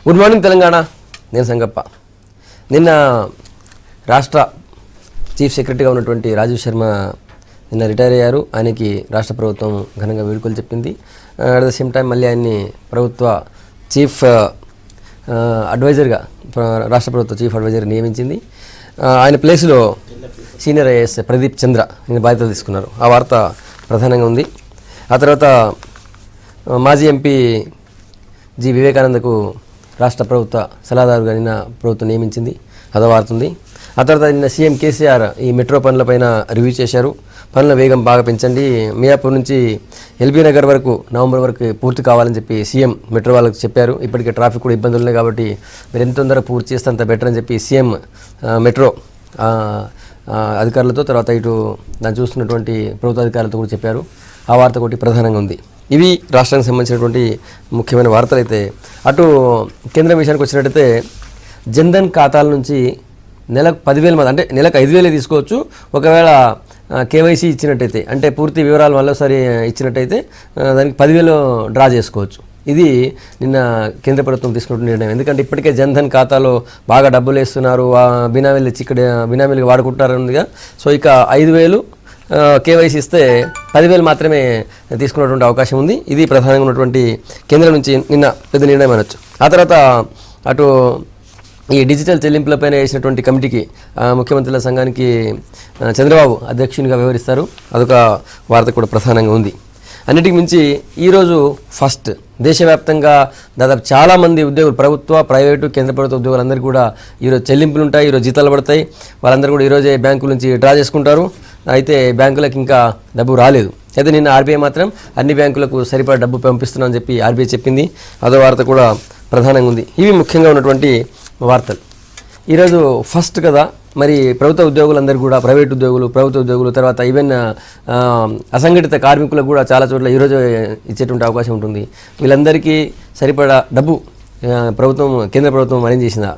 Good morning Telangana. నేను సంగప్ప. నిన్న రాష్ట్ర చీఫ్ సెక్రటరీగా ఉన్నటువంటి రాజీవ్ శర్మ నిన్న రిటైర్ అయ్యారు. ఆయనకి రాష్ట్ర ప్రభుత్వం ఘనంగా వేడుకలు చెప్పింది. అట్ ద సేమ్ టైం మళ్ళీ ఆయన్ని ప్రభుత్వ చీఫ్ అడ్వైజర్గా రాష్ట్ర ప్రభుత్వ చీఫ్ అడ్వైజర్ నియమించింది. ఆయన ప్లేస్లో సీనియర్ ఐఏఎస్ ప్రదీప్ చంద్ర నిన్న బాధ్యతలు తీసుకున్నారు. ఆ వార్త ప్రధానంగా ఉంది. ఆ తర్వాత మాజీ ఎంపీ జి వివేకానందకు రాష్ట్ర ప్రభుత్వ సలహాదారుగా నిన్న ప్రభుత్వం నియమించింది. అదో వార్త ఉంది. ఆ తర్వాత నిన్న సీఎం కేసీఆర్ ఈ మెట్రో పనులపైన రివ్యూ చేశారు. పనుల వేగం బాగా పెంచండి, మియాపూర్ నుంచి ఎల్బీ నగర్ వరకు నవంబర్ వరకు పూర్తి కావాలని చెప్పి సీఎం మెట్రో వాళ్ళకి చెప్పారు. ఇప్పటికే ట్రాఫిక్ కూడా ఇబ్బందులు ఉన్నాయి కాబట్టి మీరు ఎంత తొందరగా పూర్తి చేస్తే అంత బెటర్ అని చెప్పి సీఎం మెట్రో అధికారులతో తర్వాత ఇటు దాన్ని చూస్తున్నటువంటి ప్రభుత్వ అధికారులతో కూడా చెప్పారు. ఆ వార్త ఒకటి ప్రధానంగా ఉంది. ఇవి రాష్ట్రానికి సంబంధించినటువంటి ముఖ్యమైన వార్తలు. అయితే అటు కేంద్రం విషయానికి వచ్చినట్టయితే జన్ధన్ ఖాతాల నుంచి నెలకు 10,000 మంది, అంటే నెలకు 5,000 తీసుకోవచ్చు. ఒకవేళ కేవైసీ ఇచ్చినట్టయితే, అంటే పూర్తి వివరాలు మళ్ళీసారి ఇచ్చినట్టయితే దానికి 10,000 డ్రా చేసుకోవచ్చు. ఇది నిన్న కేంద్ర ప్రభుత్వం తీసుకున్న నిర్ణయం. ఎందుకంటే ఇప్పటికే జన్ధన్ ఖాతాలో బాగా డబ్బులు వేస్తున్నారు, బినామీలు ఇచ్చి ఇక్కడ బినామీలు వాడుకుంటారుగా. సో ఇక 5,000 కేవైసీ ఇస్తే 10,000 మాత్రమే తీసుకున్నటువంటి అవకాశం ఉంది. ఇది ప్రధానంగా ఉన్నటువంటి కేంద్రం నుంచి నిన్న పెద్ద నిర్ణయం అనొచ్చు. ఆ తర్వాత అటు ఈ డిజిటల్ చెల్లింపులపైన వేసినటువంటి కమిటీకి ముఖ్యమంత్రుల సంఘానికి చంద్రబాబు అధ్యక్షునిగా వ్యవహరిస్తారు. అదొక వార్త కూడా ప్రధానంగా ఉంది. అన్నిటికి మించి ఈరోజు ఫస్ట్ దేశవ్యాప్తంగా దాదాపు చాలామంది ఉద్యోగులు, ప్రభుత్వ ప్రైవేటు కేంద్ర ప్రభుత్వ ఉద్యోగులందరికీ కూడా ఈరోజు చెల్లింపులు ఉంటాయి, ఈరోజు జీతాలు పడతాయి. వాళ్ళందరూ కూడా ఈరోజే బ్యాంకుల నుంచి డ్రా చేసుకుంటారు. అయితే బ్యాంకులకు ఇంకా డబ్బు రాలేదు. అయితే నిన్న ఆర్బీఐ మాత్రం అన్ని బ్యాంకులకు సరిపడా డబ్బు పంపిస్తున్నామని చెప్పి ఆర్బీఐ చెప్పింది. అదో వార్త కూడా ప్రధానంగా ఉంది. ఇవి ముఖ్యంగా ఉన్నటువంటి వార్తలు. ఈరోజు ఫస్ట్ కదా, మరి ప్రభుత్వ ఉద్యోగులందరూ కూడా, ప్రైవేట్ ఉద్యోగులు, ప్రభుత్వ ఉద్యోగులు, తర్వాత ఈవెన్ అసంఘటిత కార్మికులకు కూడా చాలా చోట్ల ఈరోజు ఇచ్చేటువంటి అవకాశం ఉంటుంది. వీళ్ళందరికీ సరిపడా డబ్బు ప్రభుత్వం, కేంద్ర ప్రభుత్వం అరేంజ్ చేసిందా,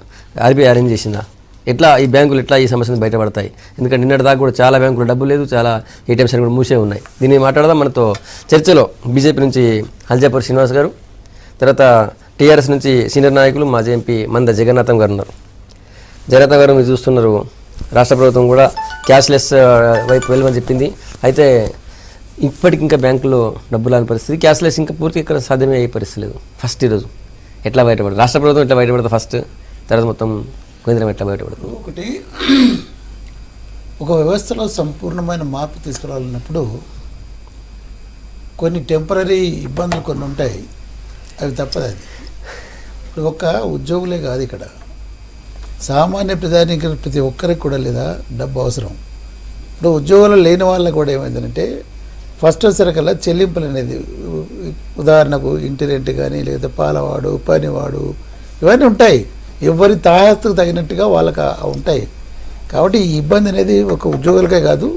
ఆర్బీఐ అరేంజ్ చేసిందా? ఎట్లా ఈ బ్యాంకులు ఎట్లా ఈ సమస్యను బయటపడతాయి? ఎందుకంటే నిన్నటి దాకా కూడా చాలా బ్యాంకులు డబ్బు లేదు, చాలా ఏటీఎంస్ అని కూడా మూసే ఉన్నాయి. దీన్ని మాట్లాడదాం. మనతో చర్చలో బీజేపీ నుంచి అల్జాపూర్ శ్రీనివాస్ గారు, తర్వాత టీఆర్ఎస్ నుంచి సీనియర్ నాయకులు మాజీ ఎంపీ మంద జగన్నాథం గారు ఉన్నారు. జగన్నాథం గారు, మీరు చూస్తున్నారు రాష్ట్ర ప్రభుత్వం కూడా క్యాష్లెస్ వైపు వెళ్ళమని చెప్పింది. అయితే ఇప్పటికి ఇంకా బ్యాంకులో డబ్బు రాని పరిస్థితి, క్యాష్లెస్ ఇంకా పూర్తిగా ఇక్కడ సాధ్యమే అయ్యే పరిస్థితి లేదు. ఫస్ట్ ఈరోజు ఎట్లా బయటపడదు రాష్ట్ర ప్రభుత్వం, ఎట్లా బయటపడదు ఫస్ట్, తర్వాత మొత్తం కేంద్రం ఎట్లా బయటపడుతుంది? ఒకటి, ఒక వ్యవస్థలో సంపూర్ణమైన మార్పు తీసుకురావాలన్నప్పుడు కొన్ని టెంపరీ ఇబ్బందులు కొన్ని ఉంటాయి, అవి తప్పదు. అది ఇప్పుడు ఒక్క ఉద్యోగులే కాదు, ఇక్కడ సామాన్య ప్రజానికి ప్రతి ఒక్కరికి కూడా లేదా డబ్బు అవసరం. ఇప్పుడు ఉద్యోగాలు లేని వాళ్ళకి కూడా ఏమైందంటే ఫస్ట్ వచ్చేసరికల్లా చెల్లింపులు అనేది, ఉదాహరణకు ఇంటి రెంట్ కానీ, లేదా పాలవాడు, పనివాడు, ఇవన్నీ ఉంటాయి. ఎవరి తాహతుకు తగినట్టుగా వాళ్ళకి ఉంటాయి. కాబట్టి ఈ ఇబ్బంది అనేది ఒక ఉద్యోగులకే కాదు,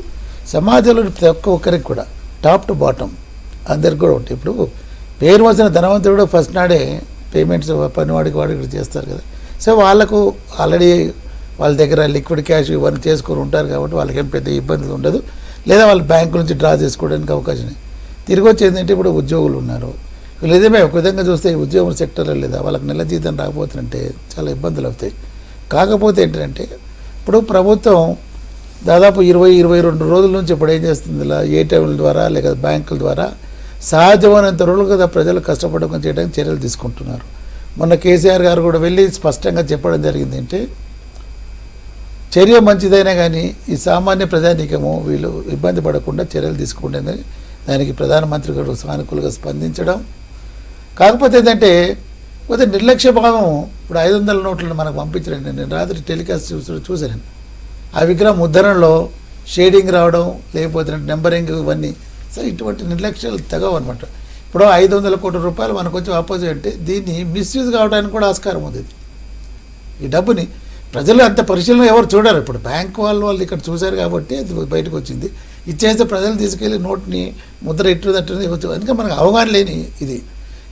సమాజంలో ప్రతి ఒక్కరికి కూడా టాప్ టు బాటమ్ అందరికి కూడా ఉంటాయి. ఇప్పుడు పేరు వచ్చిన ధనవంతుడు ఫస్ట్ నాడే పేమెంట్స్ పనివాడికి వాడికి చేస్తారు కదా. సో వాళ్ళకు ఆల్రెడీ వాళ్ళ దగ్గర లిక్విడ్ క్యాష్ ఇవన్నీ చేసుకొని ఉంటారు కాబట్టి వాళ్ళకేం పెద్ద ఇబ్బంది ఉండదు. లేదా వాళ్ళు బ్యాంకు నుంచి డ్రా చేసుకోవడానికి అవకాశం. తిరిగి వచ్చి ఏంటంటే ఇప్పుడు ఉద్యోగులు ఉన్నారు, నిజమే ఒక విధంగా చూస్తే ఉద్యోగం సెక్టర్లో లేదా వాళ్ళకి నెల జీతం రాకపోతుంటే చాలా ఇబ్బందులు అవుతాయి. కాకపోతే ఏంటంటే ఇప్పుడు ప్రభుత్వం దాదాపు 20-22 రోజుల నుంచి ఇప్పుడు ఏం చేస్తుంది, ఇలా ఏటీఎంల ద్వారా లేక బ్యాంకుల ద్వారా సహజమైనంత రోజులు కదా ప్రజలు కష్టపడకుండా చేయడానికి చర్యలు తీసుకుంటున్నారు. మొన్న కేసీఆర్ గారు కూడా వెళ్ళి స్పష్టంగా చెప్పడం జరిగింది. అంటే చర్య మంచిదైనా కానీ ఈ సామాన్య ప్రజానీకము వీళ్ళు ఇబ్బంది పడకుండా చర్యలు తీసుకుంటే దానికి ప్రధానమంత్రి గారు సానుకూలంగా స్పందించడం. కాకపోతే ఏంటంటే కొద్దిగా నిర్లక్ష్య భావం. ఇప్పుడు 500 నోట్లను మనకు పంపించండి. నేను రాత్రి టెలికాస్ట్ చూశాను. ఆ విగ్రహం ముద్రణలో షేడింగ్ రావడం, లేకపోతే నెంబరింగ్, ఇవన్నీ సో ఇటువంటి నిర్లక్ష్యాలు తెగవు అనమాట. ఇప్పుడు 500 కోట్ల రూపాయలు మనకు వచ్చి ఆపోజిట్ అంటే దీన్ని మిస్యూజ్ కావడానికి కూడా ఆస్కారం ఉంది. ఈ డబ్బుని ప్రజలు అంత పరిశీలన ఎవరు చూడరు. ఇప్పుడు బ్యాంక్ వాళ్ళు ఇక్కడ చూశారు కాబట్టి అది బయటకు వచ్చింది. ఇచ్చేస్తే ప్రజలు తీసుకెళ్ళి నోట్ని ముద్ర ఇట్టుదట్టు ఇవ్వచ్చు. అందుకే మనకు అవగాహన లేని ఇది.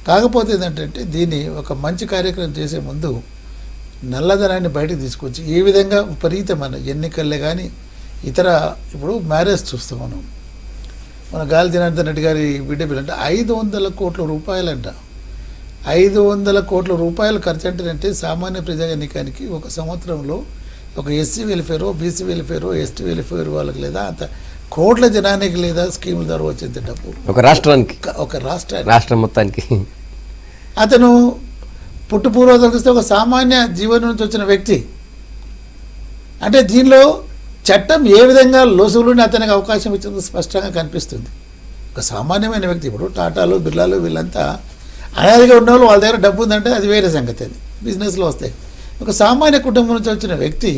కాకపోతే ఏంటంటే దీన్ని ఒక మంచి కార్యక్రమం చేసే ముందు నల్లధనాన్ని బయటకు తీసుకొచ్చి ఏ విధంగా విపరీతమైన ఎన్నికల్లే కానీ ఇతర, ఇప్పుడు మ్యారేజ్ చూస్తాం మన గాలి జనార్దన్ రెడ్డి గారి బిడ్డ పిల్ల అంటే 500 కోట్ల రూపాయలంట. 500 కోట్ల రూపాయలు ఖర్చు అంటే సామాన్య ప్రజానికానికి ఒక సంవత్సరంలో ఒక ఎస్సీ వెల్ఫేరో, బీసీ వెల్ఫేరో, ఎస్టీ వెల్ఫేర్ వాళ్ళకి లేదా అంత కోట్ల జనానికి లేదా స్కీముల ద్వారా వచ్చేంత డబ్బు ఒక రాష్ట్రానికి, ఒక రాష్ట్రం మొత్తానికి. అతను పుట్టుపూర్వతలు చూస్తే ఒక సామాన్య జీవనం నుంచి వచ్చిన వ్యక్తి. అంటే దీనిలో చట్టం ఏ విధంగా లోసులుని అతనికి అవకాశం ఇచ్చిందో స్పష్టంగా కనిపిస్తుంది. ఒక సామాన్యమైన వ్యక్తి, ఇప్పుడు టాటాలు, బిర్లాలు వీళ్ళంతా అనాదిగా ఉన్న వాళ్ళు, వాళ్ళ దగ్గర డబ్బు ఉందంటే అది వేరే సంగతి, అది బిజినెస్లో వస్తాయి. ఒక సామాన్య కుటుంబం నుంచి వచ్చిన వ్యక్తి,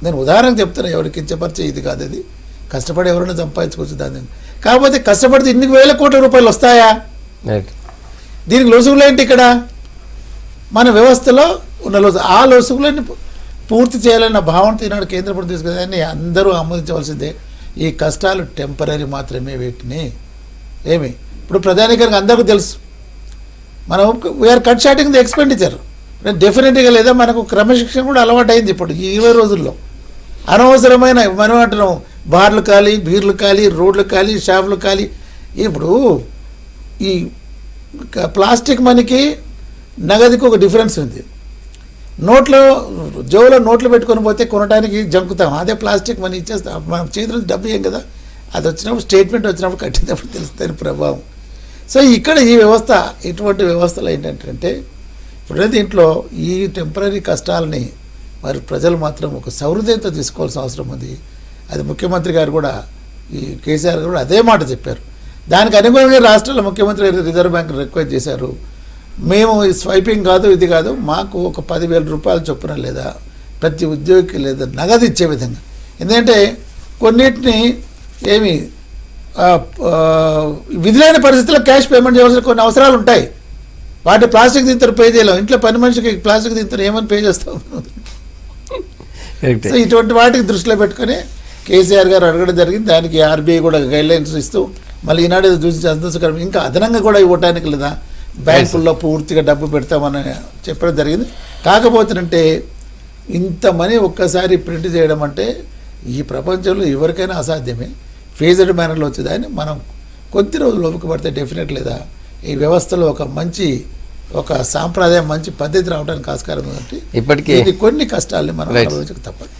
నేను ఉదాహరణకు చెప్తున్నా, ఎవరికి కించపరిచే ఇది కాదు, అది కష్టపడి ఎవరైనా సంపాదించుకోవచ్చు దాన్ని. కాకపోతే కష్టపడితే ఇన్ని వేల కోట్ల రూపాయలు వస్తాయా? దీనికి లొసుగులు ఏంటి? ఇక్కడ మన వ్యవస్థలో ఉన్న లొసుగు, ఆ లొసుగులని పూర్తి చేయాలన్న భావనతో ఈనాడు కేంద్ర ప్రభుత్వం తీసుకుని అందరూ ఆమోదించవలసిందే. ఈ కష్టాలు టెంపరీ మాత్రమే. వీటిని ఏమి ఇప్పుడు ప్రధానికానికి అందరికీ తెలుసు, మనం we are cut shorting the expenditure. డెఫినెట్గా లేదా మనకు క్రమశిక్షణ కూడా అలవాటు అయింది. ఇప్పుడు ఈ 20 రోజుల్లో అనవసరమైన మనం అంటున్నాం, బార్లు ఖాళీ, బీర్లు ఖాళీ, రోడ్లు ఖాళీ, షాపులు ఖాళీ. ఇప్పుడు ఈ ప్లాస్టిక్ మనీకి నగదుకి ఒక డిఫరెన్స్ ఉంది. జోలో నోట్లు పెట్టుకొని పోతే కొనడానికి జంకుతాం, అదే ప్లాస్టిక్ మనీ ఇచ్చేస్తాం. మనం చేతిలో డబ్బు ఏం కదా, అది వచ్చినప్పుడు స్టేట్మెంట్ వచ్చినప్పుడు కట్టినప్పుడు తెలుస్తుంది ప్రభావం. సో ఇక్కడ ఈ వ్యవస్థ, ఇటువంటి వ్యవస్థలు ఏంటంటే ఇప్పుడు దీంట్లో ఈ టెంపరీ కష్టాలని మరి ప్రజలు మాత్రం ఒక సౌహృదయంతో తీసుకోవాల్సిన అవసరం ఉంది. అది ముఖ్యమంత్రి గారు కూడా, ఈ కేసీఆర్ గారు కూడా అదే మాట చెప్పారు. దానికి అనుగుణంగా రాష్ట్రాల ముఖ్యమంత్రి రిజర్వ్ బ్యాంక్ రిక్వెస్ట్ చేశారు, మేము స్వైపింగ్ కాదు, ఇది కాదు, మాకు ఒక 10,000 రూపాయలు చొప్పున లేదా ప్రతి ఉద్యోగికి లేదా నగదు ఇచ్చే విధంగా. ఎందుకంటే కొన్నిటిని ఏమి విధులైన పరిస్థితుల్లో క్యాష్ పేమెంట్ చేయవలసిన కొన్ని అవసరాలు ఉంటాయి. వాటి ప్లాస్టిక్ దింతరు పే చేయలేం. ఇంట్లో పని మనిషికి ప్లాస్టిక్ దింతరు ఏమని పే చేస్తాం? సో ఇటువంటి వాటికి దృష్టిలో పెట్టుకొని కేసీఆర్ గారు అడగడం జరిగింది. దానికి ఆర్బీఐ కూడా గైడ్లైన్స్ ఇస్తూ మళ్ళీ ఈనాడు చూసి సంతోషకరం, ఇంకా అదనంగా కూడా ఇవ్వటానికి లేదా బ్యాంకుల్లో పూర్తిగా డబ్బు పెడతామని చెప్పడం జరిగింది. కాకపోతే ఇంత మనీ ఒక్కసారి ప్రింట్ చేయడం అంటే ఈ ప్రపంచంలో ఎవరికైనా అసాధ్యమే. ఫేజ్డ్ మేనర్లో వచ్చేదాన్ని మనం కొద్ది రోజులు ఓపిక పడితే డెఫినెట్ లేదా ఈ వ్యవస్థలో ఒక సాంప్రదాయం, మంచి పద్ధతి రావడానికి ఆస్కారం ఉందంటే ఇప్పటికీ కొన్ని కష్టాలని మనం తప్పదు.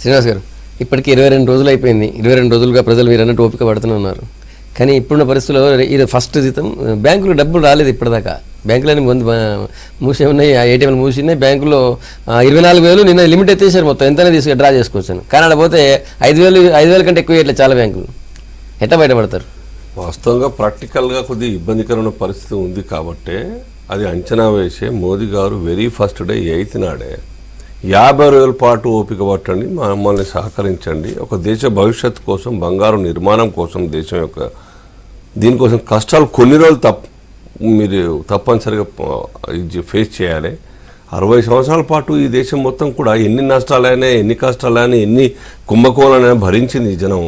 శ్రీనివాస్ గారు, ఇప్పటికీ 22 రోజులు అయిపోయింది. 22 రోజులుగా ప్రజలు మీరు అన్నట్టు ఓపిక పడుతూనే ఉన్నారు. కానీ ఇప్పుడున్న పరిస్థితుల్లో ఇది ఫస్ట్ జీతం, బ్యాంకులో డబ్బులు రాలేదు ఇప్పటిదాకా. బ్యాంకులని మూసే ఉన్నాయి, ఏటీఎంలు మూసినాయి. బ్యాంకులో 24,000 నిన్న లిమిట్ ఎత్తేసారు, మొత్తం ఎంతనే తీసుకు డ్రా చేసుకోవచ్చాను. కానీ అక్కడ పోతే 5,000 కంటే ఎక్కువ ఇట్లా చాలా బ్యాంకులు. ఎట్లా బయటపడతారు? వాస్తవంగా ప్రాక్టికల్గా కొద్దిగా ఇబ్బందికరమైన పరిస్థితి ఉంది కాబట్టి అది అంచనా వేసే మోదీ గారు వెరీ ఫస్ట్ డే 8th నాడే 50 రోజుల పాటు ఓపిక పట్టండి, మమ్మల్ని సహకరించండి, ఒక దేశ భవిష్యత్తు కోసం, బంగారు నిర్మాణం కోసం, దేశం యొక్క దీనికోసం కష్టాలు కొన్ని రోజులు మీరు తప్పనిసరిగా ఫేస్ చేయాలి. 60 సంవత్సరాల పాటు ఈ దేశం మొత్తం కూడా ఎన్ని నష్టాలైనా, ఎన్ని కష్టాలైనా, ఎన్ని కుంభకోణాలైనా భరించింది ఈ జనం,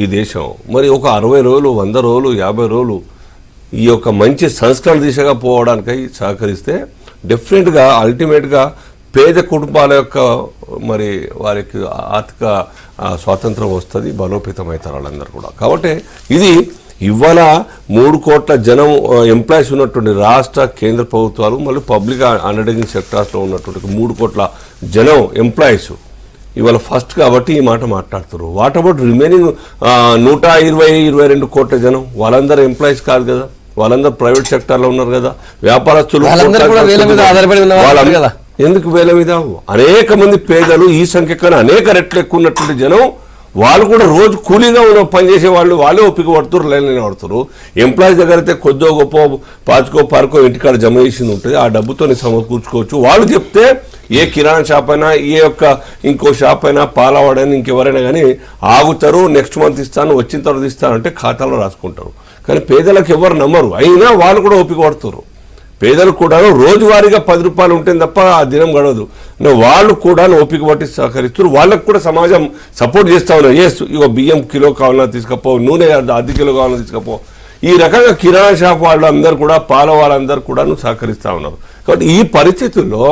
ఈ దేశం. మరి ఒక 60 రోజులు, 100 రోజులు, 50 రోజులు ఈ యొక్క మంచి సంస్కరణ దిశగా పోవడానికై సహకరిస్తే డెఫినెట్గా అల్టిమేట్గా పేద కుటుంబాల యొక్క మరి వారికి ఆర్థిక స్వాతంత్రం వస్తుంది, బలోపేతమవుతారు వాళ్ళందరూ కూడా. కాబట్టి ఇది ఇవాళ 3 కోట్ల జనం ఎంప్లాయీస్ ఉన్నటువంటి రాష్ట్ర కేంద్ర ప్రభుత్వాలు మళ్ళీ పబ్లిక్ అండర్టేకింగ్ సెక్టార్స్లో ఉన్నటువంటి 3 కోట్ల జనం ఎంప్లాయీస్ ఇవాళ ఫస్ట్ కాబట్టి ఈ మాట మాట్లాడుతారు. వాట్ అబౌట్ రిమైనింగ్ 122 కోట్ల జనం? వాళ్ళందరూ ఎంప్లాయీస్ కాదు కదా, వాళ్ళందరూ ప్రైవేట్ సెక్టార్లో ఉన్నారు కదా, వ్యాపారస్తులు. ఎందుకు వేల మీద? అనేక మంది పేదలు, ఈ సంఖ్య కన్నా అనేక రెట్లు ఎక్కువ ఉన్నటువంటి జనం, వాళ్ళు కూడా రోజు కూలీగా ఉన్న పనిచేసే వాళ్ళే ఒప్పిక పడుతున్నారు, లైన్ పడుతున్నారు. ఎంప్లాయీస్ దగ్గర అయితే కొద్దో గొప్ప పాచుకో పార్కో ఇంటికాడ జమ చేసింది ఉంటుంది, ఆ డబ్బుతో సమకూర్చుకోవచ్చు. వాళ్ళు చెప్తే ఏ కిరాణా షాప్ అయినా, ఏ యొక్క ఇంకో షాప్ అయినా, పాలవాడైనా, ఇంకెవరైనా కానీ ఆగుతారు. నెక్స్ట్ మంత్ ఇస్తాను, వచ్చిన తర్వాత ఇస్తానంటే ఖాతాలో రాసుకుంటారు. కానీ పేదలకు ఎవరు నమ్మరు, అయినా వాళ్ళు కూడా ఓపిక పడుతున్నారు. పేదలు కూడా రోజువారీగా 10 రూపాయలు ఉంటుంది తప్ప ఆ దినం గడవదు. వాళ్ళు కూడా ఓపిక పట్టి సహకరిస్తారు. వాళ్ళకు కూడా సమాజం సపోర్ట్ చేస్తూ ఉన్నారు. ఇగో బియ్యం కిలో కావాలన్నా తీసుకపో, నూనె 1/2 కిలో కావాలన్నా తీసుకపో. ఈ రకంగా కిరాణా షాప్ వాళ్ళందరూ కూడా, పాల వాళ్ళందరూ కూడా సహకరిస్తూ ఉన్నారు. కాబట్టి ఈ పరిస్థితుల్లో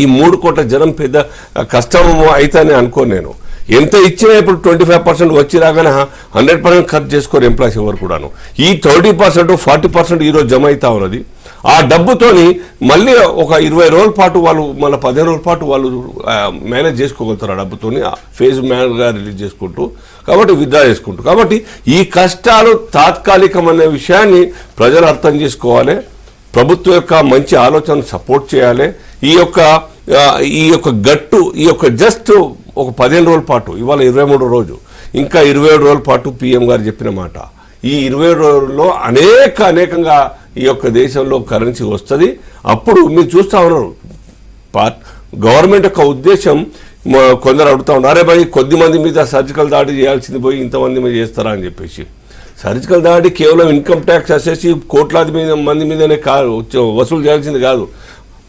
ఈ 3 కోట్ల జనం పెద్ద కష్టము అయితే అనుకోను నేను. ఎంత ఇచ్చినా ఇప్పుడు 25% వచ్చి రాగానే 100% ఖర్చు చేసుకోరు ఎంప్లాయీస్ ఎవరు కూడాను. ఈ 30% 40% ఈరోజు జమ అవుతా ఉన్నది. ఆ డబ్బుతోని మళ్ళీ ఒక 20 రోజుల పాటు వాళ్ళు, మళ్ళీ 15 రోజుల పాటు వాళ్ళు మేనేజ్ చేసుకోగలుగుతారు. ఆ డబ్బుతోని ఫేజ్ మ్యాన్గా రిలీజ్ చేసుకుంటూ, కాబట్టి విత్డ్రా చేసుకుంటూ. కాబట్టి ఈ కష్టాలు తాత్కాలికమనే విషయాన్ని ప్రజలు అర్థం చేసుకోవాలి. ప్రభుత్వం యొక్క మంచి ఆలోచన సపోర్ట్ చేయాలి. ఈ యొక్క గట్టు, ఈ యొక్క జస్ట్ ఒక 15 రోజుల పాటు, ఇవాళ 23 రోజు, ఇంకా 27 రోజుల పాటు PM గారు చెప్పిన మాట, ఈ 27 రోజుల్లో అనేకంగా ఈ యొక్క దేశంలో కరెన్సీ వస్తుంది. అప్పుడు మీరు చూస్తూ ఉన్నారు గవర్నమెంట్ యొక్క ఉద్దేశం. కొందరు అడుగుతా ఉన్నారు, అరే భయ్ కొద్ది మంది మీద సర్జికల్ దాడి చేయాల్సింది పోయి ఇంతమంది మీద చేస్తారా అని చెప్పేసి. సర్జికల్ దాడి కేవలం ఇన్కమ్ ట్యాక్స్ వచ్చేసి కోట్లాది మంది మీదనే వసూలు చేయాల్సింది కాదు.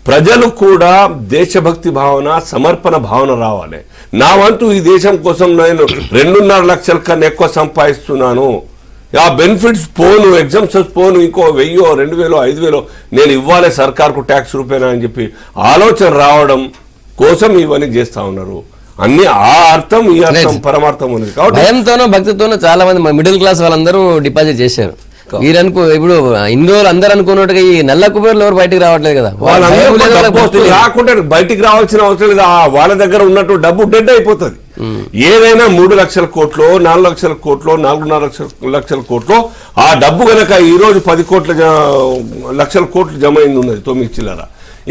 ప్రజలు కూడా దేశభక్తి భావన, సమర్పణ భావన రావాలి. నా వంతు ఈ దేశం కోసం నేను 2.5 లక్షల కన్నా ఎక్కువ సంపాదిస్తున్నాను, ఆ బెనిఫిట్స్ పోను, ఎగ్జామ్షన్స్ పోను, ఇంకో 1000, 2000, 5000 నేను ఇవ్వాలి సర్కార్కు ట్యాక్స్ రూపేనా అని చెప్పి ఆలోచన రావడం కోసం ఇవన్నీ చేస్తా ఉన్నారు. అన్ని ఆ అర్థం, ఈ అర్థం, పరమార్థం ఉంది. కాబట్టి భయంతోనో భక్తితోనో చాలా మంది మిడిల్ క్లాస్ వాళ్ళందరూ డిపాజిట్ చేశారు. వీరనుకో ఇప్పుడు ఇన్ని రోజులు అందరూ అనుకున్నట్టుగా ఈ నల్ల కుబేర్లు ఎవరు బయటికి రావట్లేదు కదా, రాకుంటే బయటికి రావాల్సిన అవసరం లేదు. వాళ్ళ దగ్గర ఉన్నట్టు డబ్బు డెడ్ అయిపోతుంది. ఏదైనా 3 లక్షల కోట్లు, 4 లక్షల కోట్లు, 4.5 లక్షల కోట్లు, ఆ డబ్బు కనుక ఈ రోజు 10 లక్షల కోట్లు జమ అయింది ఉన్నది 9 చిల్లర.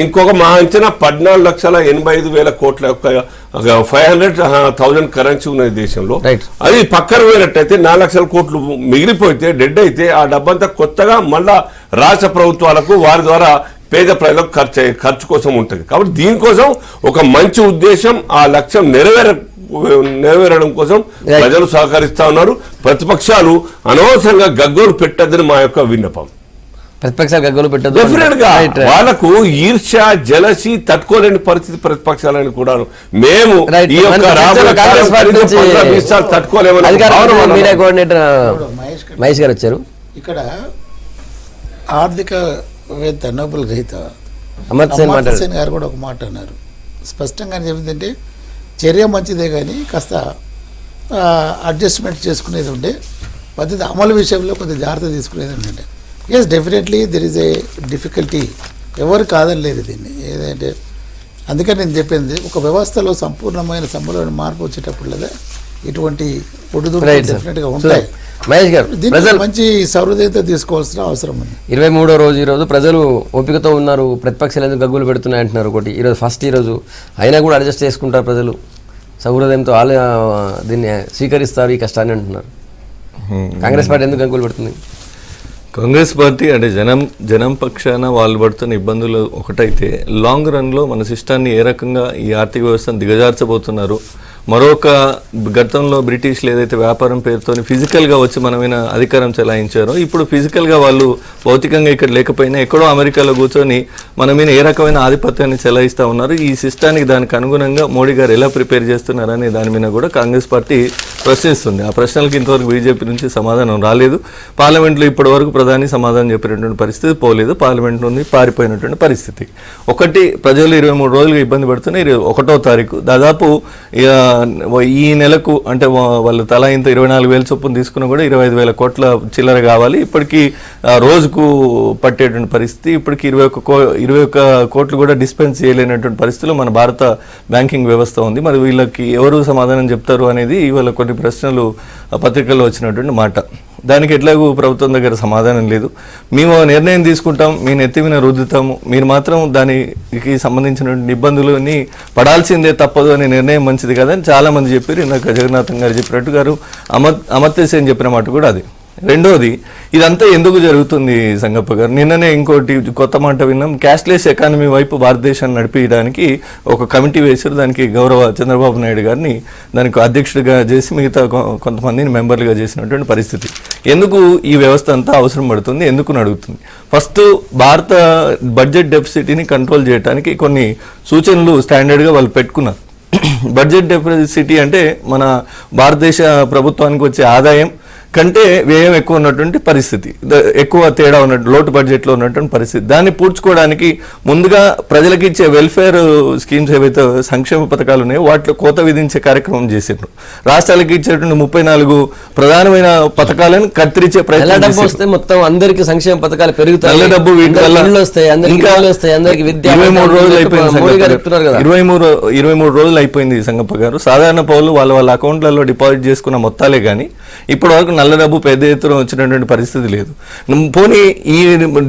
ఇంకొక మా అంచనా 14,85,000 కోట్ల యొక్క 500,000 కరెన్సీ ఉన్నది దేశంలో. అది పక్కన పోయినట్టయితే 4 లక్షల కోట్లు మిగిలిపోతే, డెడ్ అయితే, ఆ డబ్బంతా కొత్తగా మళ్ళా రాష్ట్ర ప్రభుత్వాలకు వారి ద్వారా పేద ప్రజలకు ఖర్చు కోసం ఉంటుంది. కాబట్టి దీనికోసం ఒక మంచి ఉద్దేశం, ఆ లక్ష్యం నెరవేరడం కోసం ప్రజలు సహకరిస్తా ఉన్నారు. ప్రతిపక్షాలు అనవసరంగా గగ్గోలు పెట్టద్దని మా యొక్క విన్నపం. ప్రతిపక్షాలు గగ్గోలు పెట్టదు. డెఫినెట్ గా వాళ్ళకు ఈర్ష్య, జలసి తట్టుకోలేని పరిస్థితి ప్రతిపక్షాలని కూడా మేము ఈ యొక్క తట్టుకోలేమని మీడియా కోఆర్డినేటర్ మహేష్ గారు వచ్చారు. ఇక్కడ ఆర్థికవేత్త నోబెల్ గ్రహీత అమర్త్య సేన్ గారు కూడా ఒక మాట అన్నారు. స్పష్టంగా చెప్పిందంటే చర్య మంచిదే కానీ కాస్త అడ్జస్ట్మెంట్ చేసుకునేది ఉండే, పద్ధతి అమలు విషయంలో కొద్దిగా జాగ్రత్త తీసుకునేది ఉండే. Yes definitely there is a difficulty, ఎవరు కాదనలేదు దీన్ని. ఏదంటే అందుకని నేను చెప్పింది, ఒక వ్యవస్థలో సంపూర్ణమైన సమూలమైన మార్పు వచ్చేటప్పుడు లేదా ఇటువంటి ఒడిదుడుకులు డెఫినెట్గా ఉంటాయి. మహేష్ గారు, దీనికి మంచి సౌహృదయత తీసుకోవాల్సిన అవసరం ఉంది. 23వ రోజు ఈరోజు ప్రజలు ఓపికతో ఉన్నారు, ప్రతిపక్షాలు ఎందుకు గగ్గులు పెడుతున్నాయి అంటున్నారు. ఒకటి ఈరోజు ఫస్ట్ ఈరోజు అయినా కూడా అడ్జస్ట్ చేసుకుంటారు ప్రజలు, సౌహృదయంతో దీన్ని స్వీకరిస్తారు ఈ కష్టాన్ని అంటున్నారు. కాంగ్రెస్ పార్టీ ఎందుకు గగ్గులు పెడుతుంది? కాంగ్రెస్ పార్టీ అంటే జనం పక్షాన వాళ్ళు పడుతున్న ఇబ్బందులు ఒకటైతే, లాంగ్ రన్లో మన సిస్టాన్ని ఏ రకంగా ఈ ఆర్థిక వ్యవస్థను దిగజార్చబోతున్నారు, మరొక గతంలో బ్రిటిష్లు ఏదైతే వ్యాపారం పేరుతో ఫిజికల్గా వచ్చి మన మీద అధికారం చెలాయించారో, ఇప్పుడు ఫిజికల్గా వాళ్ళు భౌతికంగా ఇక్కడ లేకపోయినా ఎక్కడో అమెరికాలో కూర్చొని మన మీద ఏ రకమైన ఆధిపత్యాన్ని చెలాయిస్తూ ఉన్నారు. ఈ సిస్టానికి దానికి అనుగుణంగా మోడీ గారు ఎలా ప్రిపేర్ చేస్తున్నారని దాని మీద కూడా కాంగ్రెస్ పార్టీ ప్రశ్నిస్తుంది. ఆ ప్రశ్నలకు ఇంతవరకు బీజేపీ నుంచి సమాధానం రాలేదు. పార్లమెంట్లో ఇప్పటి వరకు ప్రధాని సమాధానం చెప్పినటువంటి పరిస్థితి పోలేదు. పార్లమెంట్ నుండి పారిపోయినటువంటి పరిస్థితి. ఒకటి, ప్రజలు 23 రోజులుగా ఇబ్బంది పడుతున్నాయి. 1వ తారీఖు దాదాపు ఈ నెలకు అంటే వాళ్ళు తలా ఇంత 24,000 చొప్పున తీసుకున్నా కూడా 25,000 కోట్ల చిల్లర కావాలి. ఇప్పటికీ రోజుకు పట్టేటువంటి పరిస్థితి. ఇప్పటికి 21 కోట్లు కూడా డిస్పెన్స్ చేయలేనటువంటి పరిస్థితిలో మన భారత బ్యాంకింగ్ వ్యవస్థ ఉంది. మరి వీళ్ళకి ఎవరు సమాధానం చెప్తారు అనేది ఇవాళ కొన్ని ప్రశ్నలు పత్రికల్లో వచ్చినటువంటి మాట. దానికి ఎట్లాగూ ప్రభుత్వం దగ్గర సమాధానం లేదు. మేము నిర్ణయం తీసుకుంటాం, మీ నెత్తి మీద రుద్దుతాము, మీరు మాత్రం దానికి సంబంధించినటువంటి ఇబ్బందులని పడాల్సిందే తప్పదు అనే నిర్ణయం మంచిది కదని చాలామంది చెప్పారు. ఇందాక జగన్నాథం గారు చెప్పినట్టు గారు అమర్త్య సేన్ చెప్పిన మాట కూడా అది. రెండోది, ఇదంతా ఎందుకు జరుగుతుంది సంగప్ప గారు? నిన్ననే ఇంకోటి కొత్త మాట విన్నాం. క్యాష్లెస్ ఎకానమీ వైపు భారతదేశాన్ని నడిపించడానికి ఒక కమిటీ వేశారు. దానికి గౌరవ చంద్రబాబు నాయుడు గారిని దానికి అధ్యక్షుడిగా చేసి మిగతా కొంతమందిని మెంబర్లుగా చేసినటువంటి పరిస్థితి. ఎందుకు ఈ వ్యవస్థ అంతా అవసరం పడుతుంది, ఎందుకు అడుగుతుంది? ఫస్ట్, భారత బడ్జెట్ డెఫిసిట్ని కంట్రోల్ చేయడానికి కొన్ని సూచనలు స్టాండర్డ్గా వాళ్ళు పెట్టుకున్నారు. బడ్జెట్ డెఫిసిట్ అంటే మన భారతదేశ ప్రభుత్వానికి వచ్చే ఆదాయం కంటే వ్యయం ఎక్కువ ఉన్నటువంటి పరిస్థితి, ఎక్కువ తేడా ఉన్నట్టు లోటు బడ్జెట్లో ఉన్నటువంటి పరిస్థితి. దాన్ని పూడ్చుకోవడానికి ముందుగా ప్రజలకు ఇచ్చే వెల్ఫేర్ స్కీమ్స్ ఏవైతే సంక్షేమ పథకాలు ఉన్నాయో వాటిలో కోత విధించే కార్యక్రమం చేసిండ్రు. రాష్ట్రాలకు ఇచ్చేటువంటి 34 ప్రధానమైన పథకాలను కత్తిరించే ప్రయత్నం డబ్బు వస్తే మొత్తం అందరికి సంక్షేమ పథకాలు పెరుగుతాయి, నల్ల డబ్బు వీటి వల్ల వస్తాయి, ఇంకా అందరికి విద్య 23 రోజులు అయిపోయింది. చెప్తున్నారు కదా, 23 రోజులు అయిపోయింది సంగప్ప గారు. సాధారణ పౌరులు వాళ్ళ అకౌంట్లలో డిపాజిట్ చేసుకున్న మొత్తాలే కానీ ఇప్పటి వరకు నల్ల డబ్బు పెద్ద ఎత్తున వచ్చినటువంటి పరిస్థితి లేదు. పోనీ ఈ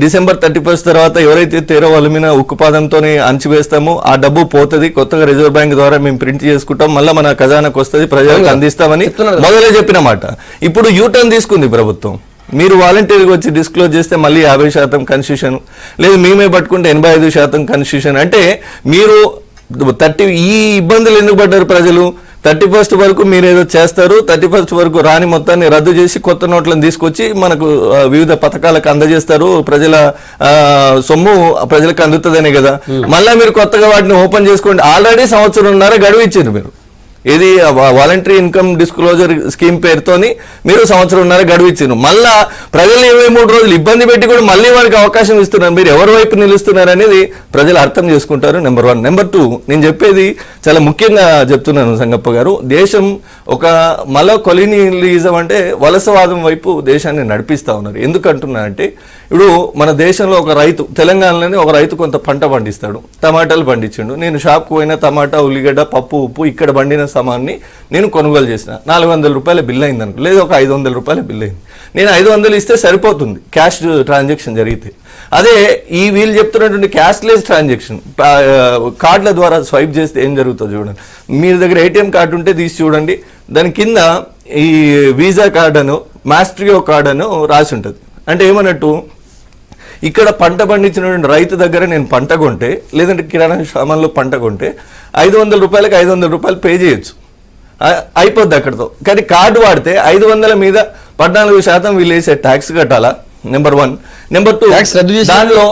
December 31 తర్వాత ఎవరైతే తేరో వాళ్ళ మీద ఉక్కుపాదంతోనే అంచివేస్తామో ఆ డబ్బు పోతుంది, కొత్తగా రిజర్వ్ బ్యాంక్ ద్వారా మేము ప్రింట్ చేసుకుంటాం, మళ్ళీ మన ఖజానాకు వస్తుంది, ప్రజలకు అందిస్తామని మొదలే చెప్పిన మాట. ఇప్పుడు యూటర్న్ తీసుకుంది ప్రభుత్వం. మీరు వాలంటీర్గా వచ్చి డిస్క్లోజ్ చేస్తే మళ్ళీ 50% కన్సెషన్, లేదు మేమే పట్టుకుంటే 85% కన్సెషన్. అంటే మీరు ఈ ఇబ్బందులు ఎందుకు పడ్డారు ప్రజలు? 31 వరకు మీరు ఏదో చేస్తారు, 31 వరకు రాని మొత్తాన్ని రద్దు చేసి కొత్త నోట్లను తీసుకొచ్చి మనకు వివిధ పథకాలకు అందజేస్తారు, ప్రజల సొమ్ము ప్రజలకు అందుతుందనే కదా. మళ్ళీ మీరు కొత్తగా వాటిని ఓపెన్ చేసుకోండి. ఆల్రెడీ 1.5 సంవత్సరం గడువు ఇచ్చారు మీరు. ఇది వాలంటరీ ఇన్కమ్ డిస్క్లోజర్ స్కీమ్ పేరుతోని మీరు 1.5 సంవత్సరం గడువు ఇచ్చారు. మళ్ళా ప్రజలు 23 రోజులు ఇబ్బంది పెట్టి కూడా మళ్ళీ వారికి అవకాశం ఇస్తున్నారు. మీరు ఎవరి వైపు నిలుస్తున్నారు అనేది ప్రజలు అర్థం చేసుకుంటారు. నెంబర్ 1. నెంబర్ 2, నేను చెప్పేది చాలా ముఖ్యంగా చెప్తున్నాను సంగప్ప గారు. దేశం ఒక కొలినియలిజం అంటే వలసవాదం వైపు దేశాన్ని నడిపిస్తా ఉన్నారు. ఎందుకంటున్నా అంటే ఇప్పుడు మన దేశంలో ఒక రైతు, తెలంగాణలోనే ఒక రైతు కొంత పంట పండిస్తాడు, టమాటాలు పండించాడు. నేను షాప్కి పోయిన టమాటా, ఉల్లిగడ్డ, పప్పు, ఉప్పు ఇక్కడ పండిన సామాన్ని నేను కొనుగోలు చేసిన 400 రూపాయల బిల్ అయింది అనుకో, లేదా ఒక 500 రూపాయల బిల్ అయింది. నేను 500 ఇస్తే సరిపోతుంది క్యాష్ ట్రాన్సాక్షన్ జరిగితే. అదే ఈ వీళ్ళు చెప్తున్నటువంటి క్యాష్లెస్ ట్రాన్సాక్షన్ కార్డుల ద్వారా స్వైప్ చేస్తే ఏం జరుగుతుందో చూడండి. మీ దగ్గర ATM కార్డు ఉంటే తీసి చూడండి, దాని కింద ఈ వీసా కార్డు అను మాస్ట్రియో కార్డు అను రాసి ఉంటుంది. అంటే ఏమన్నట్టు, ఇక్కడ పంట పండించినటువంటి రైతు దగ్గర నేను పంట కొంటే, లేదంటే కిరాణా సామాన్లో పంట కొంటే 500 రూపాయలకి 500 రూపాయలు పే చేయొచ్చు, అయిపోద్ది అక్కడితో. కానీ కార్డు వాడితే 500 మీద 14% వీళ్ళు వేసే ట్యాక్స్ కట్టాలా? నెంబర్ 1. నెంబర్ 2, దానిలో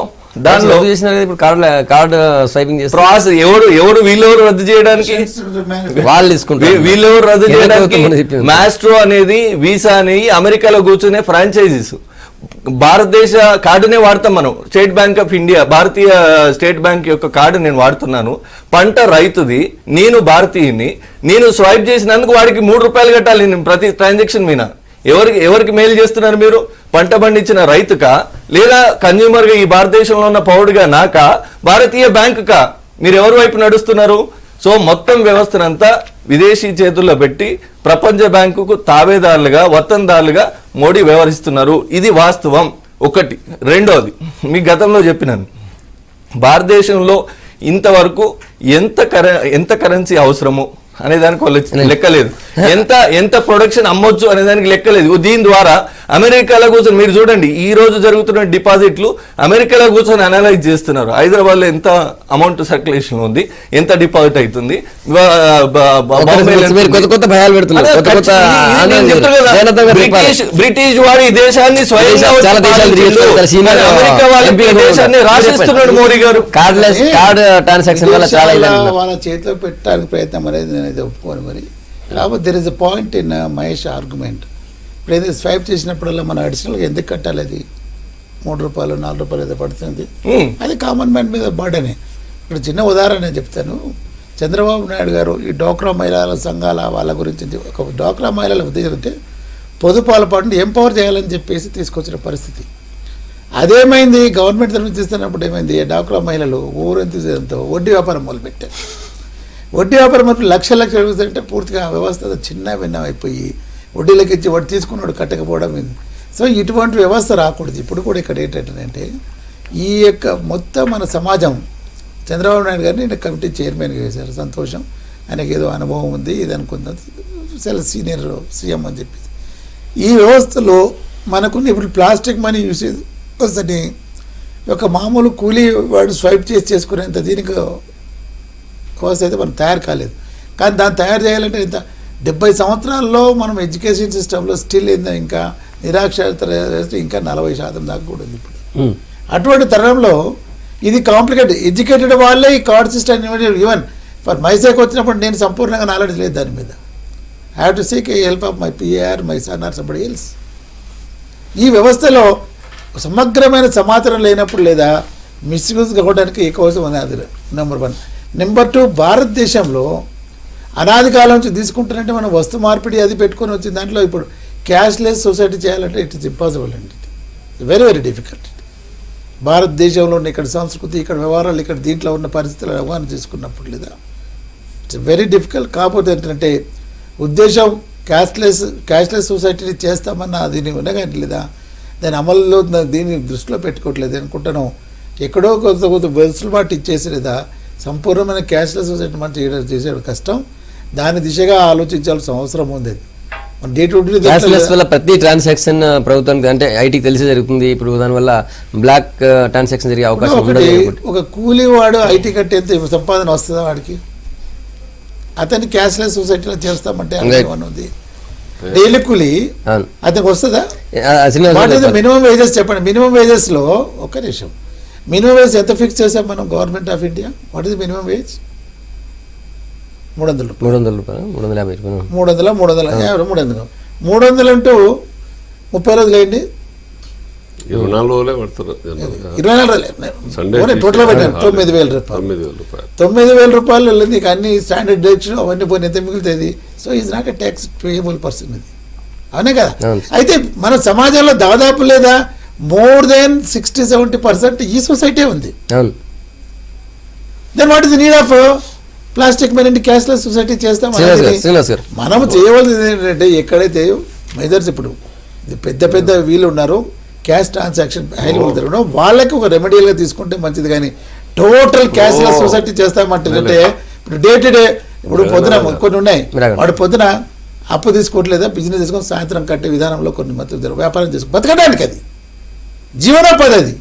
కార్డు స్వైపింగ్ ప్రాసెస్ ఎవరు వీళ్ళెవరు రద్దు చేయడానికి, వీళ్ళెవరు రద్దు చేయడానికి? మాస్ట్రో అనేది, వీసా అనేది అమెరికాలో కూర్చునే ఫ్రాంచైజీస్. భారతదేశ కార్డునే వాడతాం మనం. State bank of India, Bharatiya state bank యొక్క కార్డు నేను వాడుతున్నాను. పంట రైతుది, నేను భారతీయుని, నేను స్వైప్ చేసినందుకు వాడికి 3 రూపాయలు కట్టాలి నేను ప్రతి ట్రాన్సాక్షన్ మీద. ఎవరికి మేలు చేస్తున్నారు మీరు? పంట పండించిన రైతుకా, లేదా కన్జ్యూమర్గా ఈ భారతదేశంలో ఉన్న పౌరుడిగా నాకా, భారతీయ బ్యాంకుకా? మీరు ఎవరి వైపు నడుస్తున్నారు? సో మొత్తం వ్యవస్థనంతా విదేశీ చేతుల్లో పెట్టి ప్రపంచ బ్యాంకుకు తావేదారులుగా, వతందారులుగా మోడీ వ్యవహరిస్తున్నారు. ఇది వాస్తవం. 1. 2వది, మీ గతంలో చెప్పినాను, భారతదేశంలో ఇంతవరకు ఎంత కరెన్సీ అవసరము అనే దానికి లెక్కలేదు, ఎంత ప్రొడక్షన్ అమ్మొచ్చు అనే దానికి లెక్కలేదు. దీని ద్వారా అమెరికాలో కూర్చొని మీరు చూడండి, ఈ రోజు జరుగుతున్న డిపాజిట్లు అమెరికాలో కూర్చొని అనలైజ్ చేస్తున్నారు. హైదరాబాద్లో ఎంత అమౌంట్ సర్క్యులేషన్ ఉంది, ఎంత డిపాజిట్ అవుతుంది, బ్రిటిష్ వాడు ఈ దేశాన్ని స్వయంగా అమెరికా దేశాన్ని రాసిస్తున్నాడు మోడీ గారు. వాళ్ళ చేతిలో పెట్టడానికి ప్రయత్నం అనేది నేనైతే ఒప్పుకోను. మరి కాబట్టి there is a point in Mahesh argument. ఇప్పుడు ఏదైతే స్వైప్ చేసినప్పుడల్లా మనం అడిషనల్గా ఎందుకు కట్టాలి? అది 3 రూపాయలు 4 రూపాయలు ఏదో పడుతుంది, అది కామన్ మ్యాన్ మీద బర్డనే. ఇక్కడ చిన్న ఉదాహరణ నేను చెప్తాను. చంద్రబాబు నాయుడు గారు ఈ డోక్రా మహిళల సంఘాల వాళ్ళ గురించి, ఒక డోక్రా మహిళల ఉద్దేశం అంటే పొదుపాల పాటుని ఎంపవర్ చేయాలని చెప్పేసి తీసుకొచ్చిన పరిస్థితి. అదేమైంది, గవర్నమెంట్ తరఫు చేస్తున్నప్పుడు ఏమైంది, డోక్రా మహిళలు ఊరంతో వడ్డీ వ్యాపారం మొదలుపెట్టారు. వడ్డీ వ్యాపారం మొదలు లక్షలు అంటే పూర్తిగా వ్యవస్థ చిన్న భిన్నం అయిపోయి వడ్డీలకు ఇచ్చి వడ్డీ తీసుకున్నాడు కట్టకపోవడం. సో ఇటువంటి వ్యవస్థ రాకూడదు. ఇప్పుడు కూడా ఇక్కడ ఏంటంటే ఈ యొక్క మొత్తం మన సమాజం చంద్రబాబు నాయుడు గారిని నేను కమిటీ చైర్మన్గా వేశారు, సంతోషం. ఆయనకి ఏదో అనుభవం ఉంది, ఇది అనుకుందాం, చాలా సీనియర్ సీఎం అని చెప్పి. ఈ వ్యవస్థలో మనకున్న ఇప్పుడు ప్లాస్టిక్ మనీ యూసేజ్ వస్తుంది, ఒక మామూలు కూలీ వాడు స్వైప్ చేసుకునేంత దీనికి వ్యవస్థ అయితే మనం తయారు కాలేదు. కానీ దాన్ని తయారు చేయాలంటే ఇంత 70 సంవత్సరాల్లో మనం ఎడ్యుకేషన్ సిస్టంలో స్టిల్ ఏందో ఇంకా నిరాక్షరత ఇంకా 40% దాకా కూడా ఉంది ఇప్పుడు. అటువంటి తరుణంలో ఇది కాంప్లికేటెడ్. ఎడ్యుకేటెడ్ వాళ్ళే ఈ card system even for my sake వచ్చినప్పుడు నేను సంపూర్ణంగా నాలెడ్జ్ లేదు దాని మీద. I have to seek help of my PR, my son or somebody else. ఈ వ్యవస్థలో సమగ్రమైన సమాచారం లేనప్పుడు లేదా మిస్యూజ్ కావడానికి ఎక్కువ ఉంది. అది నెంబర్ 1. నెంబర్ 2, భారతదేశంలో అనాది కాలం నుంచి తీసుకుంటున్నట్టే మనం వస్తు మార్పిడి అది పెట్టుకొని వచ్చిన దాంట్లో ఇప్పుడు క్యాష్లెస్ సొసైటీ చేయాలంటే ఇట్ ఇస్ ఇంపాసిబుల్ అండి. Very very difficult. భారతదేశంలో ఉన్న ఇక్కడ సంస్కృతి, ఇక్కడ వ్యవహారాలు, ఇక్కడ దీంట్లో ఉన్న పరిస్థితులు అవగాహన చేసుకున్నప్పుడు లేదా ఇట్స్ వెరీ డిఫికల్ట్. కాకపోతే ఏంటంటే ఉద్దేశం క్యాష్లెస్ సొసైటీని చేస్తామన్న దీన్ని ఉండగానే లేదా దాని అమలులో దీన్ని దృష్టిలో పెట్టుకోవట్లేదు అనుకుంటాను. ఎక్కడో కొంత వెసులుబాటు ఇచ్చేసి లేదా సంపూర్ణమైన క్యాష్లెస్ సొసైటీ మనం చేసేది కష్టం. దాని దిశగా ఆలోచించాల్సిన అవసరం ఉంది. డే టు డే క్యాష్లెస్ వల్ల ప్రతి ట్రాన్సాక్షన్ ప్రభుత్వానికి అంటే ఐటీకి తెలిసి జరుగుతుంది. ఇప్పుడు దానివల్ల బ్లాక్ ట్రాన్సాక్షన్ జరిగే అవకాశం ఉండదు. ఒక కూలీ వాడు ఐటీ కట్టి ఎంత సంపాదన వస్తుందా వాడికి? అతన్ని క్యాష్లెస్ సొసైటీలో చేస్తామంటే ఉంది. డైలీ కూలీ అతనికి వస్తుందా? మినిమం వేజెస్ చెప్పండి. మినిమం వేజెస్లో ఒక నిమిషం, మినిమం వేజ్ ఎంత ఫిక్స్ చేసాం మనం government of India? What is minimum wage? 300 రూపాయలు. 300 రూపాయలు, 350 రూపాయలు, 300 అంటూ 30 రోజులు వేయండి. 24 రోజులే పడతారు. 24 రోజులు టోటల్ పెట్టాను. 9,000 రూపాయలు. 9,000 రూపాయలు నీకు అన్ని స్టాండర్డ్ డేట్స్ అవన్నీ పోయిన ఎంత మిగులుతుంది? So is not a tax payable person ఇది, అవునే కదా? అయితే మన సమాజంలో దాదాపు లేదా మోర్ దెన్ 60-70% ఈ సొసైటీ ఉంది. Then what is the need of plastic money cashless society చేస్తాం. మనం చేయవలసింది ఏంటంటే ఎక్కడైతే మెజర్స్ ఇప్పుడు పెద్ద వీళ్ళు ఉన్నారు క్యాష్ ట్రాన్సాక్షన్ హైలీ జరగడం వాళ్ళకి ఒక రెమెడియల్గా తీసుకుంటే మంచిది. కానీ టోటల్ క్యాష్లెస్ సొసైటీ చేస్తామంటే ఇప్పుడు డే టు డే ఇప్పుడు పొద్దున కొన్ని ఉన్నాయి, వాడు పొద్దున అప్పు తీసుకోవట్లేదా బిజినెస్ తీసుకొని సాయంత్రం కట్టే విధానంలో కొన్ని మధ్య వ్యాపారం చేసుకుని బతకడానికి అది జీవనోపాధి. అది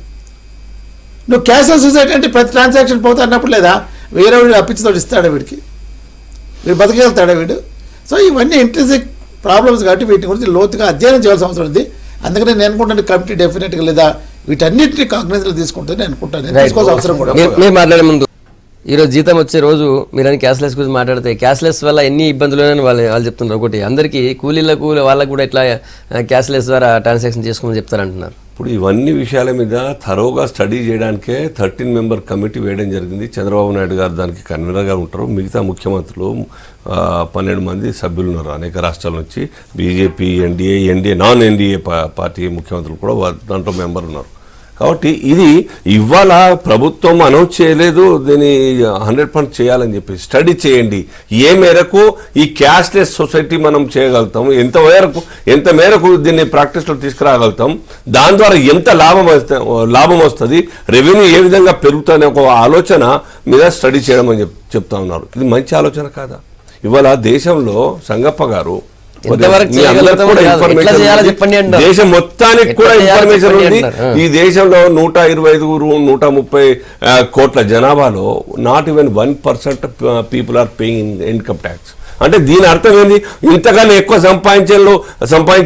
నువ్వు క్యాష్లెస్ సొసైటీ అంటే ప్రతి ట్రాన్సాక్షన్ పోతా అన్నప్పుడు లేదా వేరే వీడు అప్పించుతో ఇస్తాడా వీడికి? వీడు బతకగలుగుతాడా వీడు? సో ఇవన్నీ ఇంట్రెస్టింగ్ ప్రాబ్లమ్స్ కాబట్టి వీటి గురించి లోతుగా అధ్యయనం చేయాల్సిన అవసరం ఉంది. అందుకని నేను అనుకుంటాను కమిటీ డెఫినెట్గా లేదా వీటన్నిటిని కాగ్నిజన్లో తీసుకుంటే అనుకుంటాను తీసుకోవాల్సిన అవసరం కూడా. మీరు మాట్లాడే ముందు ఈరోజు జీతం వచ్చే రోజు మీరని క్యాష్లెస్ గురించి మాట్లాడితే క్యాష్లెస్ వల్ల ఎన్ని ఇబ్బందులు వాళ్ళు చెప్తున్నారు. ఒకటి అందరికీ కూలీలకు వాళ్ళకు కూడా ఇట్లా క్యాష్లెస్ ద్వారా ట్రాన్సాక్షన్ చేసుకోమని చెప్తారంటున్నారు. ఇప్పుడు ఇవన్నీ విషయాల మీద థరోగా స్టడీ చేయడానికే 13 మెంబర్ కమిటీ వేయడం జరిగింది. చంద్రబాబు నాయుడు గారు దానికి కన్వీనర్గా ఉంటారు. మిగతా ముఖ్యమంత్రులు 12 మంది సభ్యులు ఉన్నారు అనేక రాష్ట్రాల నుంచి. BJP, NDA non NDA party ముఖ్యమంత్రులు కూడా దాంట్లో మెంబర్ ఉన్నారు. కాబట్టి ఇది ఇవాళ ప్రభుత్వం అనౌన్స్ చేయలేదు, దీన్ని 100% చేయాలని చెప్పి స్టడీ చేయండి. ఏ మేరకు ఈ క్యాష్లెస్ సొసైటీ మనం చేయగలుగుతాం, ఎంత మేరకు దీన్ని ప్రాక్టీస్లో తీసుకురాగలుగుతాం, దాని ద్వారా ఎంత లాభం వస్తుంది, రెవెన్యూ ఏ విధంగా పెరుగుతుందనే ఒక ఆలోచన మీద స్టడీ చేయడం అని చెప్తా ఉన్నారు. ఇది మంచి ఆలోచన కాదా? ఇవాళ దేశంలో సంగప్ప గారు దేశం మొత్తానికి కూడా ఇన్ఫర్మేషన్ ఉంది. ఈ దేశంలో 125-130 కోట్ల జనాభాలో not even 1% people are paying income tax. అంటే దీని అర్థం ఏంది? ఇంతకన్నా ఎక్కువ సంపాదించే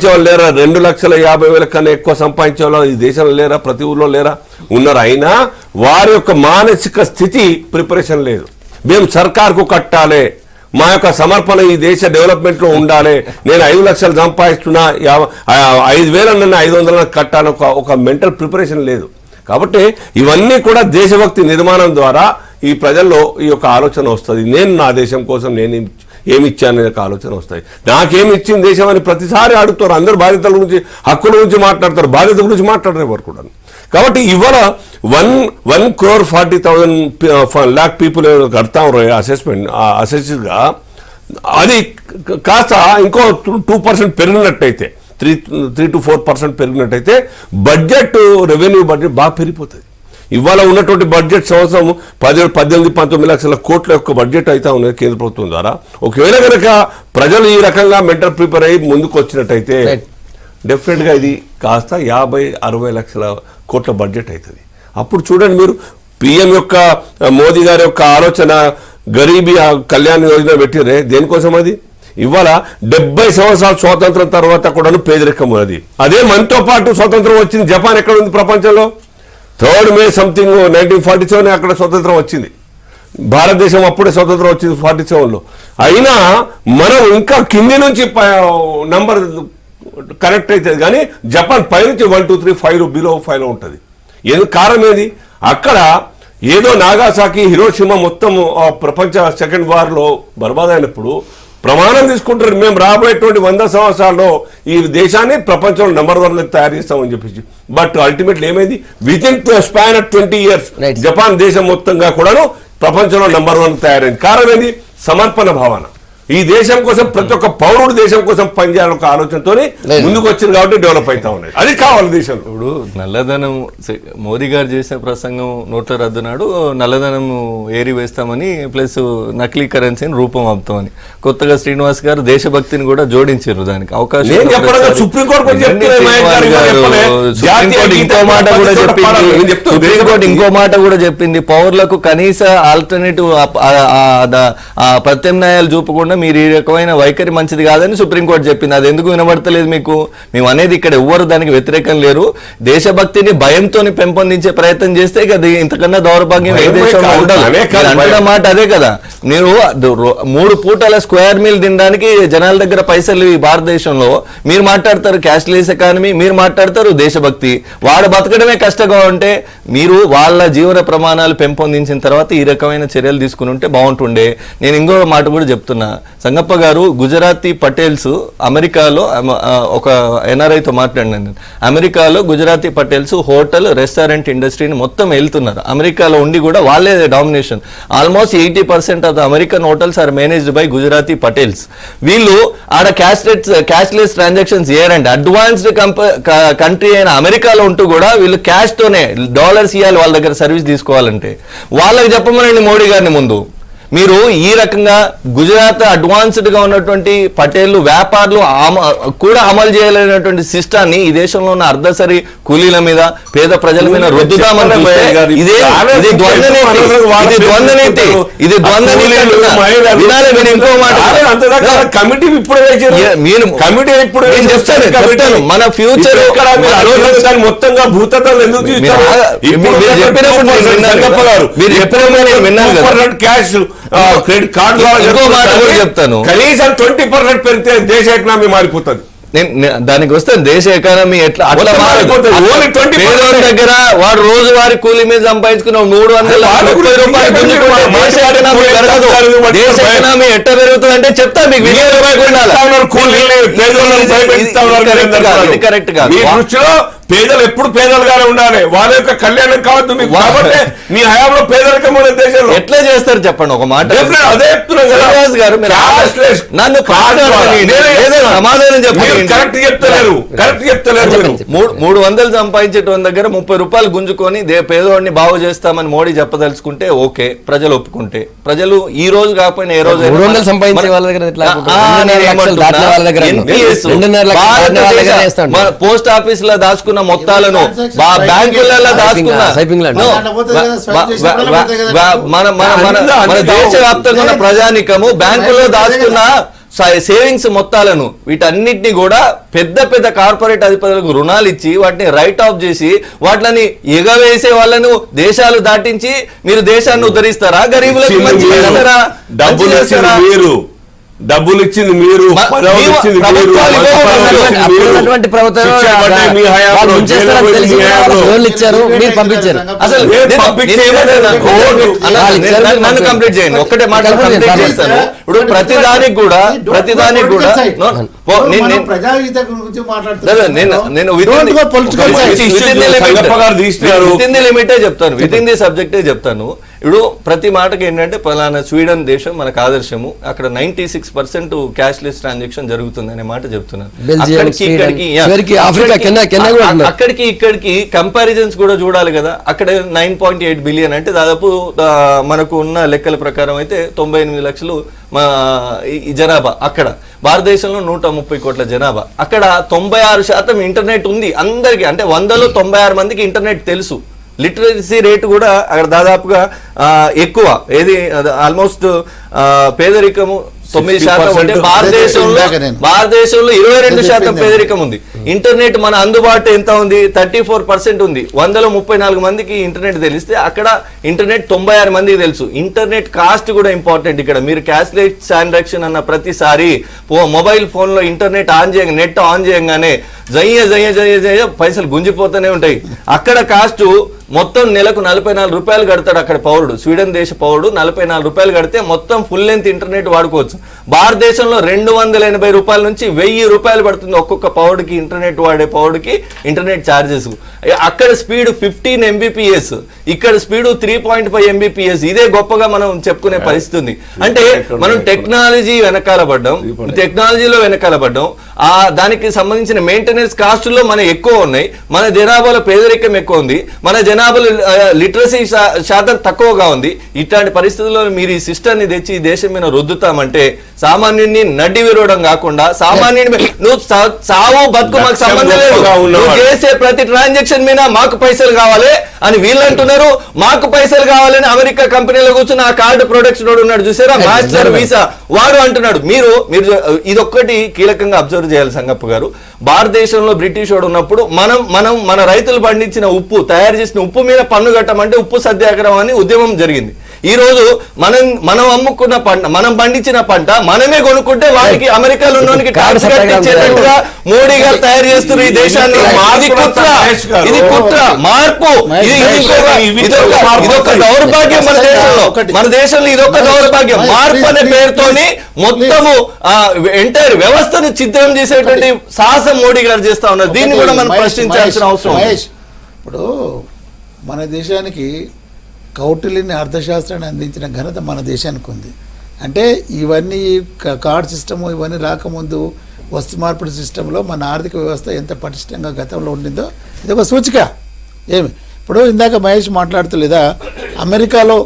వాళ్ళు లేరా? 2,50,000 కన్నా ఎక్కువ సంపాదించే వాళ్ళు ఈ దేశంలో లేరా? ప్రతి ఊర్లో లేరా? ఉన్నారు. అయినా వారి యొక్క మానసిక స్థితి ప్రిపరేషన్ లేదు. మేము సర్కార్కు కట్టాలి, మా యొక్క సమర్పణ ఈ దేశ డెవలప్మెంట్లో ఉండాలి, నేను 5 లక్షలు సంపాదిస్తున్నా 5,000 500 కట్టాలి, ఒక మెంటల్ ప్రిపరేషన్ లేదు. కాబట్టి ఇవన్నీ కూడా దేశభక్తి నిర్మాణం ద్వారా ఈ ప్రజల్లో ఈ యొక్క ఆలోచన వస్తుంది. నేను నా దేశం కోసం నేను ఏమి ఇచ్చాననే ఒక ఆలోచన వస్తాయి. నాకేమి ఇచ్చింది దేశం అని ప్రతిసారి అడుగుతారు. అందరూ బాధ్యతల గురించి, హక్కుల గురించి మాట్లాడతారు, బాధ్యత గురించి మాట్లాడరు ఎవరు కూడా. కాబట్టి ఇవాళ 1,40,000 పీపుల్ కడతాం అసెస్మెంట్ అసెస్గా, అది కాస్త ఇంకో 2% పెరిగినట్టయితే 3 to 4% పెరిగినట్టయితే బడ్జెట్ రెవెన్యూ బడ్జెట్ బాగా పెరిగిపోతుంది. ఇవాళ ఉన్నటువంటి బడ్జెట్ సంవత్సరం 18-19 లక్షల కోట్ల యొక్క బడ్జెట్ అయితే ఉన్నది కేంద్ర ప్రభుత్వం ద్వారా. ఒకవేళ కనుక ప్రజలు ఈ రకంగా మెంటల్ ప్రిపేర్ అయ్యి ముందుకు వచ్చినట్టయితే డెఫినెట్గా ఇది కాస్త 50-60 లక్షల కోట్ల బడ్జెట్ అవుతుంది. అప్పుడు చూడండి మీరు, పిఎం యొక్క మోదీ గారి యొక్క ఆలోచన గరీబీ కళ్యాణ్ యోజన పెట్టిరే దేనికోసం? అది ఇవాళ 70 సంవత్సరాల స్వాతంత్రం తర్వాత కూడాను పేదరికం ఉన్నది. అదే మనతో పాటు స్వాతంత్రం వచ్చింది జపాన్ ఎక్కడ ఉంది ప్రపంచంలో? 3rd May 1947 అక్కడ స్వతంత్రం వచ్చింది. భారతదేశం అప్పుడే స్వతంత్రం వచ్చింది 47లో. అయినా మనం ఇంకా కింది నుంచి నంబర్ కనెక్ట్ అవుతుంది. కానీ జపాన్ పైనుంచి 1, 2, 3, 5 బిలో 5లో ఉంటుంది. ఎందుకు కారణం ఏది? అక్కడ ఏదో నాగాసాకి, హిరోషిమా మొత్తం ప్రపంచ సెకండ్ వార్లో బర్బాదైనప్పుడు ప్రమాణం తీసుకుంటారు, మేము రాబోయేటువంటి 100 సంవత్సరాల్లో ఈ దేశాన్ని ప్రపంచంలో నెంబర్ 1 తయారు చేస్తామని చెప్పేసి. బట్ అల్టిమేట్లీ ఏమైంది? Within span of 20 years Japan దేశం మొత్తంగా కూడాను ప్రపంచంలో నెంబర్ 1 తయారైంది. కారణం ఏంది? సమర్పణ భావన. ఈ దేశం కోసం ప్రతి ఒక్క పౌరుడు దేశం కోసం పనిచేయాలని ఒక ఆలోచనతో ముందుకు వచ్చింది కాబట్టి డెవలప్ అవుతా ఉన్నాయి. అది కావాలి దేశంలో. ఇప్పుడు నల్లధనం మోదీ గారు చేసిన ప్రసంగం నోట్ల రద్దు నాడు నల్లధనం ఏరి వేస్తామని ప్లస్ నకిలీ కరెన్సీని రూపం ఆపుతామని కొత్తగా శ్రీనివాస్ గారు దేశభక్తిని కూడా జోడించారు. దానికి అవకాశం సుప్రీంకోర్టు ఇంకో మాట కూడా చెప్పింది, పౌరులకు కనీస ఆల్టర్నేటివ్ ప్రత్యామ్నాయాలు చూపకుండా మీరు ఈ రకమైన వైఖరి మంచిది కాదని సుప్రీంకోర్టు చెప్పింది. అది ఎందుకు వినబడతలేదు మీకు? మేము అనేది ఇక్కడ ఎవ్వరు దానికి వ్యతిరేకం లేరు. దేశభక్తిని భయంతో పెంపొందించే ప్రయత్నం చేస్తే అది ఇంతకన్నా దౌర్భాగ్యం ఏ దేశంలో ఉండదు. అంటున్న మాట అదే కదా. మీరు 3 పూటల స్క్వేర్ మీల్ తినడానికి జనాల దగ్గర పైసలు ఈ భారతదేశంలో, మీరు మాట్లాడతారు క్యాష్లెస్ ఎకానమీ, మీరు మాట్లాడతారు దేశభక్తి. వాడు బతకడమే కష్టంగా ఉంటే మీరు వాళ్ళ జీవన ప్రమాణాలు పెంపొందించిన తర్వాత ఈ రకమైన చర్యలు తీసుకుని ఉంటే బాగుంటుండే. నేను ఇంకో మాట కూడా చెప్తున్నా, సంగప్ప గారు గుజరాతీ పటేల్స్ అమెరికాలో ఒక ఎన్ఆర్ఐతో మాట్లాడినాను. అమెరికాలో గుజరాతీ పటేల్స్ హోటల్ రెస్టారెంట్ ఇండస్ట్రీని మొత్తం వెళ్తున్నారు. అమెరికాలో ఉండి కూడా వాళ్ళే domination. Almost 80% of the American hotels are managed by Gujarati Patels. వీళ్ళు ఆడ క్యాష్లెస్ ట్రాన్సాక్షన్స్ చేయరండి. అడ్వాన్స్డ్ కంట్రీ అయిన అమెరికాలో ఉంటూ కూడా వీళ్ళు క్యాష్ తోనే డాలర్స్ ఇవ్వాలి వాళ్ళ దగ్గర సర్వీస్ తీసుకోవాలంటే. వాళ్ళకి చెప్పమనండి మోడీ గారిని ముందు. మీరు ఈ రకంగా గుజరాత్ అడ్వాన్స్డ్ గా ఉన్నటువంటి పటేళ్లు వ్యాపారులు కూడా అమలు చేయలేనటువంటి సిస్టాన్ని ఈ దేశంలో ఉన్న అర్ధసరి కూలీల మీద పేద ప్రజల మీద రుద్దుదామని మన ఫ్యూచర్ మొత్తంగా భూతత్వం ఎందుకు క్యాష్ క్రెడిట్ కార్డు చెప్తాను, కనీసం 20% పెరిగితే దేశ ఎకనామీ మారిపోతుంది. దానికి వస్తే దేశ ఎకానమీ ఎట్లా అట్లా పేదోళ్ళ దగ్గర వాడు రోజువారీ కూలీ మీద సంపాదించుకున్న 330 రూపాయలు దేశ ఎకానమీ ఎట్లా పెరుగుతుంది అంటే చెప్తా మీకు. కరెక్ట్ కాదు. పేదలు ఎప్పుడు పేదలుగానే ఉండాలి, వాళ్ళ యొక్క కళ్యాణం కావద్దు మీకు. కాబట్టి మీ హయాంలో పేదరికం ఉన్న దేశంలో ఎట్లా చేస్తారు చెప్పండి ఒక మాట. అదే చెప్తున్నాను గారు, నన్ను సమాధానం చెప్పండి. కరెక్ట్ చెప్తలేరు. 300 సంపాదించేటోని దగ్గర 30 రూపాయలు గుంజుకొని పేదవాడిని బాగు చేస్తామని మోడీ చెప్పదలుచుకుంటే ఓకే, ప్రజలు ఒప్పుకుంటే. ప్రజలు ఈ రోజు కాకపోయినా ఏ రోజు పోస్ట్ ఆఫీస్ లో దాచుకున్న మొత్తాలను బ్యాంకులలో దాచుకున్న మన దేశవ్యాప్తంగా ఉన్న ప్రజానికము బ్యాంకుల్లో దాచుకున్న సేవింగ్స్ మొత్తాలను వీటన్నిటిని కూడా పెద్ద పెద్ద కార్పొరేట్ అధిపతులకు రుణాలు ఇచ్చి వాటిని రైట్ ఆఫ్ చేసి వాటిని ఎగవేసే వాళ్ళను దేశాలు దాటించి మీరు దేశాన్ని ఉద్ధరిస్తారా? గరీబులకు డబ్బులు ఇచ్చింది మీరు, నన్ను కంప్లీట్ చేయండి. ఒక్కటే మాట కంప్లీట్ చేస్తాను. ఇప్పుడు ప్రతిదానికి కూడా నేను లిమిటే చెప్తాను, విత్ ఇన్ ది సబ్జెక్టే చెప్తాను. ఇప్పుడు ప్రతి మాటకి ఏంటంటే పలానా స్వీడన్ దేశం మనకు ఆదర్శము, అక్కడ 96% క్యాష్లెస్ ట్రాన్సాక్షన్ జరుగుతుంది అనే మాట చెప్తున్నాను. అక్కడికి ఇక్కడికి కంపారిజన్స్ కూడా చూడాలి కదా. అక్కడ 9.8 బిలియన్ అంటే దాదాపు మనకు ఉన్న లెక్కల ప్రకారం అయితే 98 లక్షలు జనాభా. అక్కడ భారతదేశంలో 130 కోట్ల జనాభా. అక్కడ 96% ఇంటర్నెట్ ఉంది అందరికి. అంటే 100లో 96 మందికి ఇంటర్నెట్ తెలుసు. లిటరసీ రేటు కూడా అక్కడ దాదాపుగా ఎక్కువ. ఏది ఆల్మోస్ట్ పేదరికము 9% ఉంటే భారతదేశంలో 22% పేదరికం ఉంది. ఇంటర్నెట్ మన అందుబాటు ఎంత ఉంది? 34% ఉంది. 134 మందికి ఇంటర్నెట్ తెలిస్తే అక్కడ ఇంటర్నెట్ 96 మందికి తెలుసు. ఇంటర్నెట్ కాస్ట్ కూడా ఇంపార్టెంట్. ఇక్కడ మీరు క్యాష్లెస్ ట్రాన్సాక్షన్ అన్న ప్రతిసారి మొబైల్ ఫోన్ లో ఇంటర్నెట్ ఆన్ చేయ నెట్ ఆన్ చేయగానే జయ్య పైసలు గుంజిపోతూనే ఉంటాయి. అక్కడ కాస్ట్ మొత్తం నెలకు 44 రూపాయలు కడతాడు అక్కడ పౌరుడు. స్వీడన్ దేశ పౌరుడు 44 రూపాయలు కడితే మొత్తం ఫుల్ లెంత్ ఇంటర్నెట్ వాడుకోవచ్చు. భారతదేశంలో 280 రూపాయల నుంచి 1000 రూపాయలు పడుతుంది ఒక్కొక్క పౌరుడికి, ఇంటర్నెట్ వాడే పౌరుడికి ఇంటర్నెట్ ఛార్జెస్. అక్కడ స్పీడ్ 15 MBPS, ఇక్కడ స్పీడ్ 3.5 MBPS. ఇదే గొప్పగా మనం చెప్పుకునే పరిస్థితి ఉంది. అంటే మనం టెక్నాలజీలో వెనకాల పడ్డాం. దానికి సంబంధించిన మెయింటెనెన్స్ కాస్టుల్లో మన ఎక్కువ ఉన్నాయి. మన జనాభాలో పేదరికం ఎక్కువ ఉంది. మన జనాభాలో లిటరసీ శాతం తక్కువగా ఉంది. ఇట్లాంటి పరిస్థితుల్లో మీరు ఈ సిస్టమ్ని తెచ్చి ఈ దేశం మీద రుద్దుతామంటే సామాన్యుడిని నడ్డి విరోధం కాకుండా సామాన్యుడి నువ్వు సావు బతుకు మాకు సంబంధం లేదు, నువ్వు చేసే ప్రతి ట్రాన్సాక్షన్ మీద మాకు పైసలు కావాలి అని వీళ్ళు అంటున్నారు. మాకు పైసలు కావాలని అమెరికా కంపెనీలో కూర్చుని ఆ కార్డు ప్రొడక్షన్ ఉన్నాడు చూసారా, మాస్టర్ వీసా, వాడు అంటున్నాడు. మీరు ఇదొక్కటి కీలకంగా అబ్జర్వ్ చేయాలి సంగప్ప గారు. భారతదేశంలో బ్రిటిష్ వాడు ఉన్నప్పుడు మన రైతులు పండించిన ఉప్పు, తయారు చేసిన ఉప్పు మీద పన్ను కట్టమంటే ఉప్పు సత్యాగ్రహం అని ఉద్యమం జరిగింది. ఈ రోజు మనం అమ్ముకున్న పంట, మనం పండించిన పంట మనమే కొనుక్కుంటే వాడికి అమెరికాలో ఉన్నోనికి ట్యాక్స్ కట్టించేటట్టుగా మోడీ గారు తయారు చేస్తున్నారు ఈ దేశాన్ని. ఇది కుట్ర, మార్పు. ఇదొక దౌర్భాగ్యం మన దేశంలో ఇదొక దౌర్భాగ్యం. మార్పు అనే పేరుతోని మొత్తము ఎంటైర్ వ్యవస్థను చిత్రం చేసేటువంటి సాహసం మోడీ గారు చేస్తా ఉన్నారు. దీన్ని కూడా మనం ప్రశ్నించాల్సిన అవసరం. ఇప్పుడు మన దేశానికి కౌటిల్యని అర్థశాస్త్రాన్ని అందించిన ఘనత మన దేశానికి ఉంది. అంటే ఇవన్నీ కార్డ్ సిస్టము ఇవన్నీ రాకముందు వస్తు మార్పిడి సిస్టంలో మన ఆర్థిక వ్యవస్థ ఎంత పటిష్టంగా గతంలో ఉండిందో ఇది ఒక సూచిక. ఇప్పుడు ఇందాక మహేష్ మాట్లాడుతలేదా, అమెరికాలో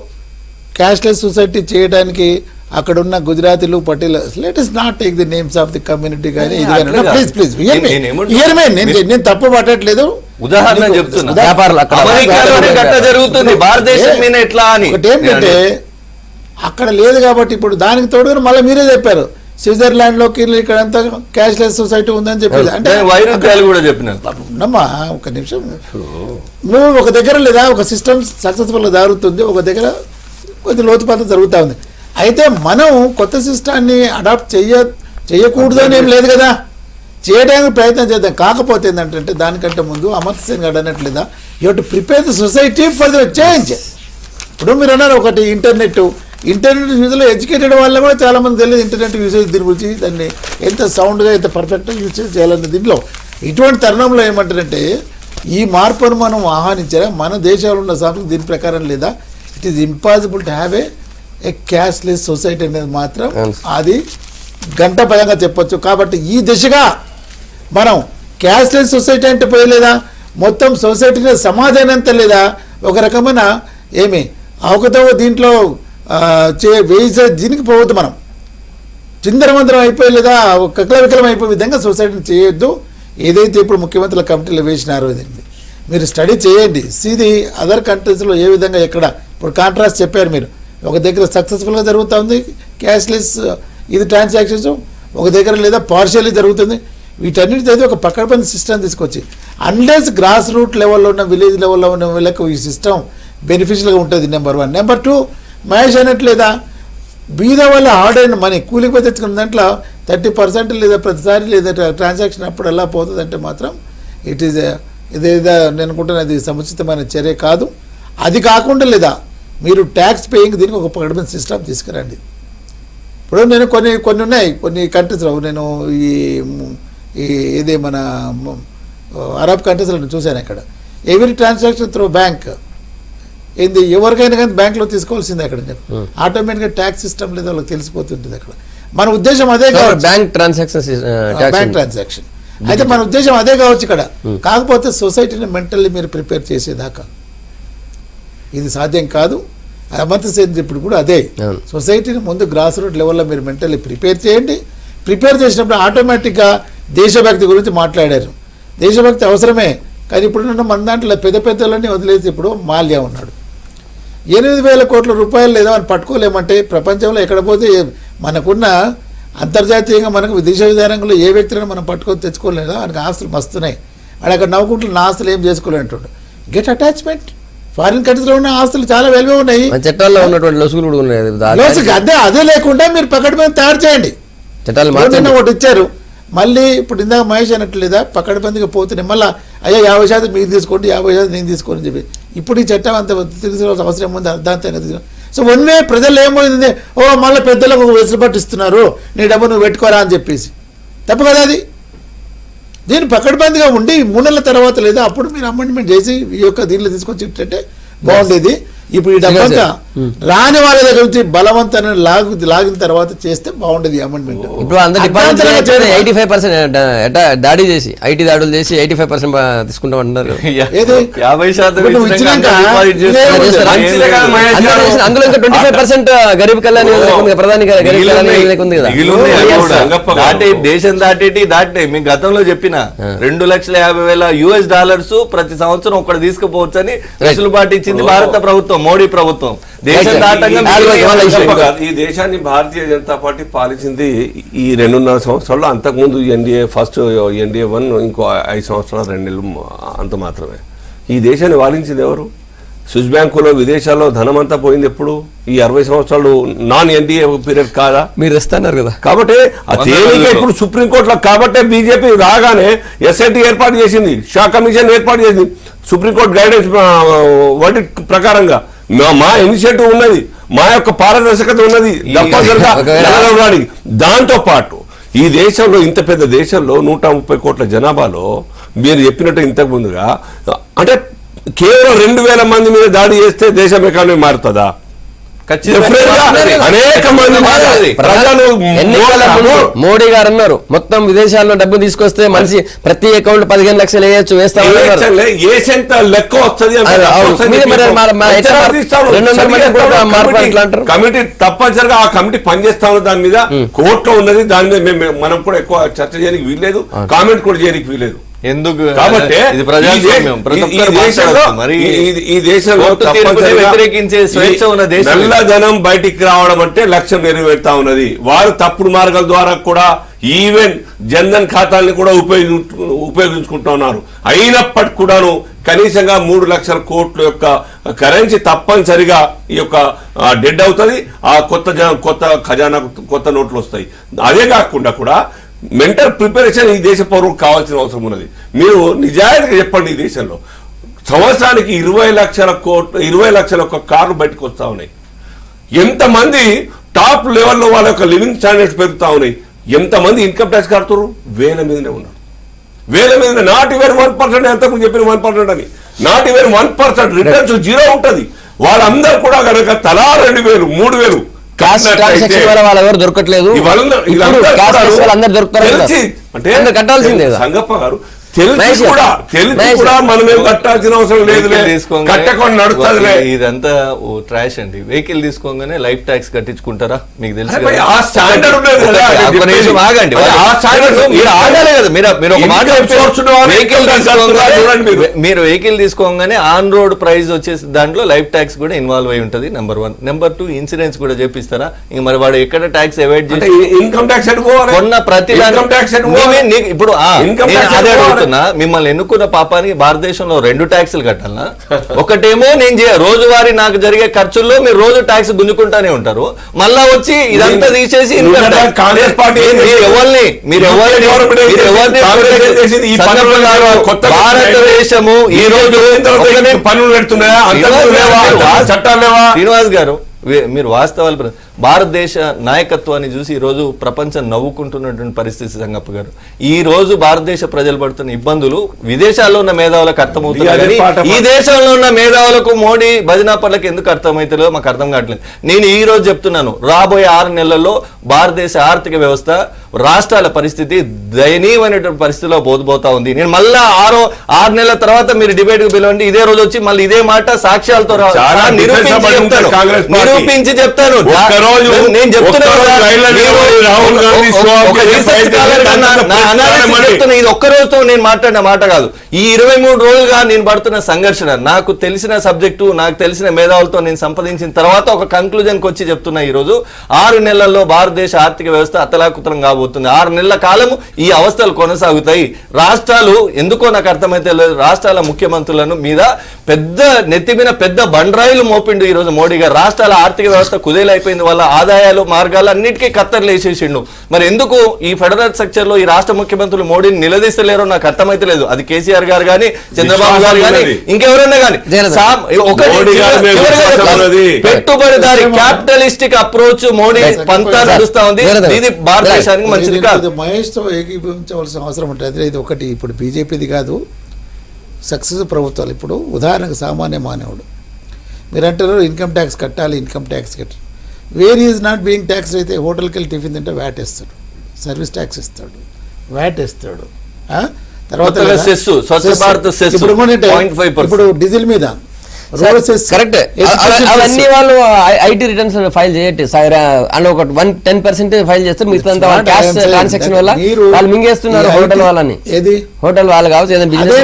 క్యాష్లెస్ సొసైటీ చేయడానికి అక్కడున్న గుజరాతీలు Patel, let us not take the names of the community కానీ ఇది కానీ, ప్లీజ్ నేను తప్పు పట్టట్లేదు, ఉదాహరణ చెప్తున్నా. ఒకటేంటంటే అక్కడ లేదు కాబట్టి ఇప్పుడు దానికి తోడు మళ్ళీ మీరే చెప్పారు స్విట్జర్లాండ్ లోకి ఇక్కడంతా క్యాష్లెస్ సొసైటీ ఉందని చెప్పేది. అంటే ఉన్నమ్మా ఒక నిమిషం, నువ్వు ఒక దగ్గర లేదా ఒక సిస్టమ్ సక్సెస్ఫుల్గా జరుగుతుంది, ఒక దగ్గర కొద్ది లోతుపాత జరుగుతూ ఉంది. అయితే మనం కొత్త సిస్టాన్ని అడాప్ట్ చేయకూడదు అని ఏం లేదు కదా, చేయడానికి ప్రయత్నం చేద్దాం. కాకపోతే ఏంటంటే దానికంటే ముందు అమర్త్ సింగ్ గారు అన్నట్లేదా, you to prepare the society for the change. ఇప్పుడు మీరు అన్నారు ఒకటి ఇంటర్నెట్ యూజ్లో ఎడ్యుకేటెడ్ వాళ్ళ కూడా చాలామంది తెలియదు ఇంటర్నెట్ యూసేజ్ దీని గురించి, దాన్ని ఎంత సౌండ్గా ఎంత పర్ఫెక్ట్గా యూసేజ్ చేయాలన్న దీంట్లో. ఇటువంటి తరుణంలో ఏమంటారంటే ఈ మార్పును మనం ఆహ్వానించారా, మన దేశంలో ఉన్న సంస్కృతి దీని ప్రకారం లేదా, it is impossible to have a cashless society అనేది మాత్రం అది గంటపదంగా చెప్పొచ్చు. కాబట్టి ఈ దిశగా మనం క్యాష్లెస్ సొసైటీ అంటే పోయలేదా, మొత్తం సొసైటీలో సమాధానం అంతా లేదా, ఒక రకమైన అవకతవ దీంట్లో వేసే దీనికి పోవద్దు. మనం చిందరమందరం అయిపోయలేదా, కకలవికలం అయిపోయే విధంగా సొసైటీని చేయొద్దు. ఏదైతే ఇప్పుడు ముఖ్యమంత్రుల కమిటీలు వేసినారో ఇదండి మీరు స్టడీ చేయండి. సీది అదర్ కంట్రీస్లో ఏ విధంగా ఎక్కడ ఇప్పుడు కాంట్రాస్ట్ చెప్పారు మీరు, ఒక దగ్గర సక్సెస్ఫుల్గా జరుగుతూ ఉంది క్యాష్లెస్ ఇది ట్రాన్సాక్షన్స్, ఒక దగ్గర లేదా పార్షియల్లీ జరుగుతుంది. వీటన్నిటితో ఒక పక్కడపంది సిస్టమ్ తీసుకొచ్చి అన్లెస్ గ్రాస్ రూట్ లెవెల్లో ఉన్న విలేజ్ లెవెల్లో ఉన్న వీళ్ళకు ఈ సిస్టమ్ బెనిఫిషియల్గా ఉంటుంది. నెంబర్ 1. నెంబర్ 2, మహేష్ అన్నట్లేదా బీద వల్ల హార్డ్ అయిన మనీ కూలికి తెచ్చుకున్న దాంట్లో 30% లేదా ప్రతిసారి లేదా ట్రాన్సాక్షన్ అప్పుడు ఎలా పోతుందంటే మాత్రం ఇట్ ఈజ్ ఇదేదా నేను అనుకుంటున్నా అది సముచితమైన చర్య కాదు. అది కాకుండా లేదా మీరు ట్యాక్స్ పేయింగ్ దీనికి ఒక పక్కడపంది సిస్టమ్ తీసుకురండి. ఇప్పుడు నేను కొన్ని ఉన్నాయి కొన్ని కంట్రీస్లో, నేను ఇదే మన అరబ్ కంట్రీస్లో చూశాను. అక్కడ ఎవ్రీ ట్రాన్సాక్షన్ త్రూ బ్యాంక్ ఏంది ఎవరికైనా కానీ బ్యాంక్లో తీసుకోవాల్సిందే. అక్కడ ఆటోమేటిక్గా ట్యాక్స్ సిస్టమ్ లేదా వాళ్ళకి తెలిసిపోతుంటుంది. అక్కడ మన ఉద్దేశం అదే కావచ్చు, బ్యాంక్ ట్రాన్సాక్షన్ అయితే మన ఉద్దేశం అదే కావచ్చు ఇక్కడ. కాకపోతే సొసైటీని మెంటల్లీ మీరు ప్రిపేర్ చేసేదాకా ఇది సాధ్యం కాదు. అమర్త్ సింగ్ ఇప్పుడు కూడా అదే, సొసైటీని ముందు గ్రాస్ రూట్ లెవెల్లో మీరు మెంటల్లీ ప్రిపేర్ చేయండి. ప్రిపేర్ చేసినప్పుడు ఆటోమేటిక్గా దేశభక్తి గురించి మాట్లాడారు. దేశభక్తి అవసరమే, కానీ ఇప్పుడు మన దాంట్లో పెద్దలన్నీ వదిలేసి ఇప్పుడు మాల్యా ఉన్నాడు. 8,000 కోట్ల రూపాయలు లేదా అని పట్టుకోలేమంటే ప్రపంచంలో ఎక్కడ పోతే మనకున్న అంతర్జాతీయంగా మనకు విదేశ విధానంలో ఏ వ్యక్తిని మనం పట్టుకొని తెచ్చుకోలేదా, ఆయనకు ఆస్తులు మస్తున్నాయి, ఆయన అక్కడ నవ్వుకుంటూ నా ఆస్తులు ఏం చేసుకోలేంటుండు. Get attachment. ఫారిన్ కంట్రీస్లో ఉన్న ఆస్తులు చాలా వెలువ ఉన్నాయి, చట్టాల్లో ఉన్నటువంటి లొసుగులు కూడా ఉన్నాయి. అదే లేకుండా మీరు పకడ్బందీ తయారు చేయండి. చట్టాలు నిన్న ఒకటి ఇచ్చారు, మళ్ళీ ఇప్పుడు ఇందాక మహేష్ అన్నట్లేదా పకడ్బందీగా పోతున్నాయి, మళ్ళీ అయ్యా 50% మీరు తీసుకోండి 50% నేను తీసుకోండి చెప్పి. ఇప్పుడు ఈ చట్టం అంత తీసుకోవాల్సిన అవసరం ఉంది అర్థాంతంగా. సో వన్వే ప్రజలు ఏమైంది, మళ్ళీ పెద్దలకు వెసులుబాటు ఇస్తున్నారు, నీ డబ్బు నువ్వు పెట్టుకోరా అని చెప్పేసి. తప్పు కదా అది. దీన్ని పకడ్బందీగా ఉండి 3 నెలల తర్వాత లేదా అప్పుడు మీరు అమెండ్మెంట్ చేసి ఈ యొక్క దీనిలో తీసుకొచ్చి ఇట్టే బాగుండేది. ఇప్పుడు ఈ డబ్బంతా రాని వాళ్ళ దగ్గర నుంచి బలవంతాన్ని లాగిన తర్వాత చేస్తే బాగుండేది అమెండ్మెంట్. ఇప్పుడు అందరు 85% దాడి చేసి ఐటీ దాడులు చేసి 85% తీసుకుంటామంటున్నారు. అందులో ఇంకా 25% గరీబ్ కళ్యాణ్ ప్రధాని గరీబ్ కళ్యాణ్ ఉంది కదా. దేశం దాటే మీ గతంలో చెప్పిన $2,50,000 ప్రతి సంవత్సరం ఒకటి తీసుకుపోవచ్చు అని వెసులుబాటు ఇచ్చింది భారత ప్రభుత్వం, మోడీ ప్రభుత్వం. దేశం దాటంగా ఈ దేశాన్ని భారతీయ జనతా పార్టీ పాలించింది ఈ 2.5 సంవత్సరాల్లో. అంతకుముందు ఎన్డీఏ ఫస్ట్ ఎన్డీఏ 1 ఇంకో 5 సంవత్సరాలు 2 నెలలు అంత మాత్రమే. ఈ దేశాన్ని పాలించింది ఎవరు? స్విస్ బ్యాంకులో విదేశాల్లో ధనం అంతా పోయింది ఎప్పుడు? ఈ 60 సంవత్సరాలు నాన్ ఎన్డీఏ పీరియడ్ కాదా? మీరు ఇస్తున్నారు కదా. కాబట్టి ఇప్పుడు సుప్రీంకోర్టులో కాబట్టే బీజేపీ రాగానే ఎస్ఐటీ ఏర్పాటు చేసింది, షా కమిషన్ ఏర్పాటు చేసింది, సుప్రీంకోర్టు గైడెన్స్ వర్డిక్ట్ ప్రకారంగా మా ఇనిషియేటివ్ ఉన్నది, మా యొక్క పారదర్శకత ఉన్నది తప్పనిసరిగా. దాంతో పాటు ఈ దేశంలో ఇంత పెద్ద దేశంలో 130 కోట్ల జనాభాలో మీరు చెప్పినట్టు ఇంతకు ముందుగా అంటే కేవలం 2,000 మంది మీద దాడి చేస్తే దేశం ఎకానమీ మారుతుందా? అనేక మంది మోడీ గారు అన్నారు మొత్తం విదేశాల్లో డబ్బు తీసుకొస్తే మనిషి ప్రతి అకౌంట్ 15 లక్షలు వేయచ్చు లెక్క వస్తుంది. కమిటీ తప్పనిసరిగా ఆ కమిటీ పనిచేస్తా ఉన్న దాని మీద కోర్టులో ఉన్నది, దాని మీద మనం కూడా ఎక్కువ చర్చ చేయడానికి వీల్లేదు, కామెంట్ కూడా చేయడానికి వీల్లేదు. ఎందుకు కాబట్టి ఈ దేశంలో వ్యతిరేకించే స్వేచ్ఛ ఉన్న దేశం నల్లధనం బయటికి రావడం అంటే లక్ష్యం నెరవేరుతా ఉన్నది. వారు తప్పుడు మార్గాల ద్వారా కూడా ఈవెన్ జన్ధన్ ఖాతాల్ని కూడా ఉపయోగించుకుంటా ఉన్నారు. అయినప్పటికీ కూడాను కనీసంగా 3 లక్షల కోట్ల యొక్క కరెన్సీ తప్పనిసరిగా ఈ యొక్క డెడ్ అవుతుంది. ఆ కొత్త ఖజానా కొత్త నోట్లు వస్తాయి. అదే కాకుండా కూడా మెంటల్ ప్రిపరేషన్ ఈ దేశ పౌరులకు కావాల్సిన అవసరం ఉన్నది. మీరు నిజాయితీగా చెప్పండి, ఈ దేశంలో సంవత్సరానికి 20 లక్షల కార్లు బయటకు వస్తా ఉన్నాయి. ఎంతమంది టాప్ లెవెల్లో వాళ్ళ యొక్క లివింగ్ స్టాండర్డ్స్ పెరుగుతా ఉన్నాయి. ఎంతమంది ఇన్కమ్ ట్యాక్స్ కడుతున్నారు? వేల మీదనే ఉన్నారు, వేల మీద. నాట్ ఈవెన్ 1%, ఎంతకు చెప్పిన 1% అని, నాట్ ఈవెన్ 1% రిటర్న్స్ 0 ఉంటుంది. వాళ్ళందరూ కూడా కనుక తలా 2,000, 3,000 దొరకట్లేదు. సంగప్ప గారు తెలిసి కూడా మనం ఏం కట్టాల్సిన అవసరం లేదు, కట్టకుండా నడుస్తుంది. ఇదంతా ట్రాష్ అండి. వెహికల్ తీసుకోగానే లైఫ్ ట్యాక్స్ కట్టించుకుంటారా? మీకు తెలుసు మీరు వెహికల్ తీసుకోగానే ఆన్ రోడ్ ప్రైస్ వచ్చేసి దాంట్లో లైఫ్ ట్యాక్స్ కూడా ఇన్వాల్వ్ అయి ఉంటుంది. నెంబర్ 1. నెంబర్ 2, ఇన్సూరెన్స్ కూడా చేపిస్తారా? ఇంక మరి వాడు ఎక్కడ ట్యాక్స్ అవాయిడ్ చేసి ఇన్కమ్ ట్యాక్స్ కొన్న ప్రతి ఇప్పుడు మిమ్మల్ని ఎన్నుకున్న పాపానికి భారతదేశంలో 2 ట్యాక్సులు కట్టాలనా? ఒకటేమో నేను రోజువారీ నాకు జరిగే ఖర్చుల్లో మీరు రోజు ట్యాక్స్ గుంజుకుంటానే ఉంటారు, మళ్ళా వచ్చి ఇదంతా తీసేసి భారతదేశము ఈ రోజు పనులు పెడుతున్నాయా? శ్రీనివాస్ గారు, మీరు వాస్తవాలు భారతదేశ నాయకత్వాన్ని చూసి ఈ రోజు ప్రపంచం నవ్వుకుంటున్నటువంటి పరిస్థితి. సంగప్ప గారు, ఈ రోజు భారతదేశ ప్రజలు పడుతున్న ఇబ్బందులు విదేశాల్లో ఉన్న మేధావులకు అర్థమవుతుంది, ఈ దేశంలో ఉన్న మేధావులకు మోడీ భజనాపర్లకు ఎందుకు అర్థమవుతుందో మాకు అర్థం కావట్లేదు. నేను ఈ రోజు చెప్తున్నాను, రాబోయే 6 నెలల్లో భారతదేశ ఆర్థిక వ్యవస్థ, రాష్ట్రాల పరిస్థితి దయనీయమైనటువంటి పరిస్థితిలో పోతా ఉంది. నేను మళ్ళా 6 నెలల తర్వాత మీరు డిబేట్ కు పిలవండి, ఇదే రోజు వచ్చి మళ్ళీ ఇదే మాట సాక్ష్యాలతో నిరూపించి చెప్తాను. ఒక్కరోజు నేను చెప్తున్నా కదా, రాహుల్ గాంధీ ఒక రీసెర్చ్ స్కాలర్ గా నా అనాలిసిస్ చెప్తున్నా, ఇది ఒక్క రోజుతో నేను మాట్లాడిన మాట కాదు. ఈ 23 రోజులుగా నేను పడుతున్న సంఘర్షణ, నాకు తెలిసిన సబ్జెక్టు, నాకు తెలిసిన మేధావులతో నేను సంపాదించిన తర్వాత ఒక కంక్లూజన్ కి వచ్చి చెప్తున్నా. ఈ రోజు 6 నెలల్లో భారతదేశ ఆర్థిక వ్యవస్థ అతలాకుతలం కాబోతుంది. 6 నెలల కాలము ఈ అవస్థలు కొనసాగుతాయి. రాష్ట్రాలు ఎందుకో నాకు అర్థమైతే లేదు, రాష్ట్రాల ముఖ్యమంత్రులను మీద పెద్ద నెత్తిమిన పెద్ద బండరాయిలు మోపిండు ఈ రోజు మోడీ గారు. రాష్ట్రాల ఆర్థిక వ్యవస్థ కుదేలైపోయింది, వాళ్ళ ఆదాయాలు మార్గాలు అన్నిటికీ కత్తర్లు వేసేసిండు. మరి ఎందుకు ఈ ఫెడరల్ స్ట్రక్చర్ లో ఈ రాష్ట్ర ముఖ్యమంత్రులు మోడీని నిలదీస్తలేరో నాకు అర్థమైతే లేదు. అది కేసీఆర్ గారు కానీ, చంద్రబాబు గారు కానీ, ఇంకెవరైనా కానీ. పెట్టుబడిదారి క్యాపిటలిస్టిక్ అప్రోచ్ మోడీ పంతా నడుస్తా ఉంది. ఇది భారతదేశానికి మంచిది కాదు. మహేష్ తో ఏకీభవించవలసిన అవసరం ఉంటుంది. ఇది ఒకటి ఇప్పుడు బీజేపీది కాదు, సక్సెస్ ప్రభుత్వాలు. ఇప్పుడు ఉదాహరణకు సామాన్య మానవుడు మీరు అంటారు ఇన్కమ్ ట్యాక్స్ కట్టాలి, ఇన్కమ్ ట్యాక్స్ కట్టాలి. Where is not being tax అయితే హోటల్కి వెళ్ళి టిఫిన్ తింటే వ్యాట్ వేస్తాడు, సర్వీస్ ట్యాక్స్ ఇస్తాడు, వ్యాట్ వేస్తాడు. తర్వాత ఇప్పుడు డీజిల్ మీద కరెక్ట్. అవన్నీ వాళ్ళు ఐటీ రిటర్న్స్ ఫైల్ చేయట్టి అని ఒక 10% ఫైల్ చేస్తారు. మిగతా క్యాష్ ట్రాన్సాక్షన్ వల్ల వాళ్ళు మింగేస్తున్నారు హోటల్ వాళ్ళని. ఏది హోటల్ వాళ్ళు కావచ్చు, ఏదైనా బిజినెస్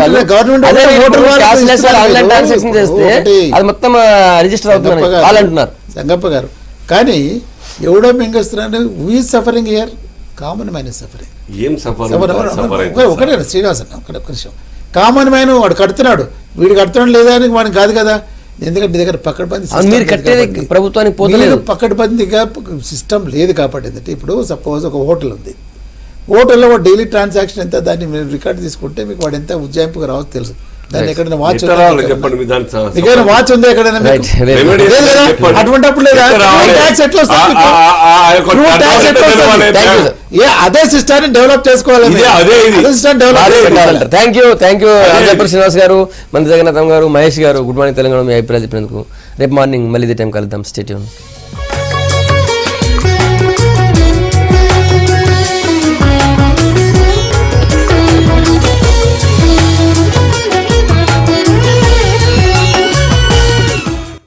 క్యాష్లెస్ ఆన్లైన్ ట్రాన్సాక్షన్ చేస్తే అది మొత్తం రిజిస్టర్ అవుతుంది వాళ్ళు అంటున్నారు సంగప్ప గారు. కానీ ఎవడో మింగేస్తున్నాడు, who is suffering here? Common man is suffering. ఏం ఒకటే శ్రీనివాసన్ ఒక విషయం, కామన్ మ్యాన్ వాడు కడుతున్నాడు, వీడు కడుతున్నాడు లేదా అని వాడికి కాదు కదా. ఎందుకంటే దగ్గర పక్కడబంది ప్రభుత్వానికి పక్కడబందిగా సిస్టమ్ లేదు కాబట్టి ఏంటంటే ఇప్పుడు సపోజ్ ఒక హోటల్ ఉంది, హోటల్లో డైలీ ట్రాన్సాక్షన్ ఎంత దాన్ని మీరు రికార్డు తీసుకుంటే మీకు వాడు ఎంత ఉజ్జాయింపుగా రావచ్చు తెలుసు. దాన్ని ఎక్కడైనా వాచ్ వాచ్ ఉంది ఎక్కడైనా అటువంటిప్పుడు లేదా అదే సిస్టాన్ని డెవలప్ చేసుకోవాలి. థ్యాంక్ యూ శ్రీనివాస్ గారు, మంత్రి జగన్నాథం గారు, మహేష్ గారు, గుడ్ మార్నింగ్ తెలంగాణ మీ అభిప్రాయాలు చెప్పినందుకు. రేపు మార్నింగ్ మళ్ళీ ఇదే టైం కలుద్దాం. Stay tune.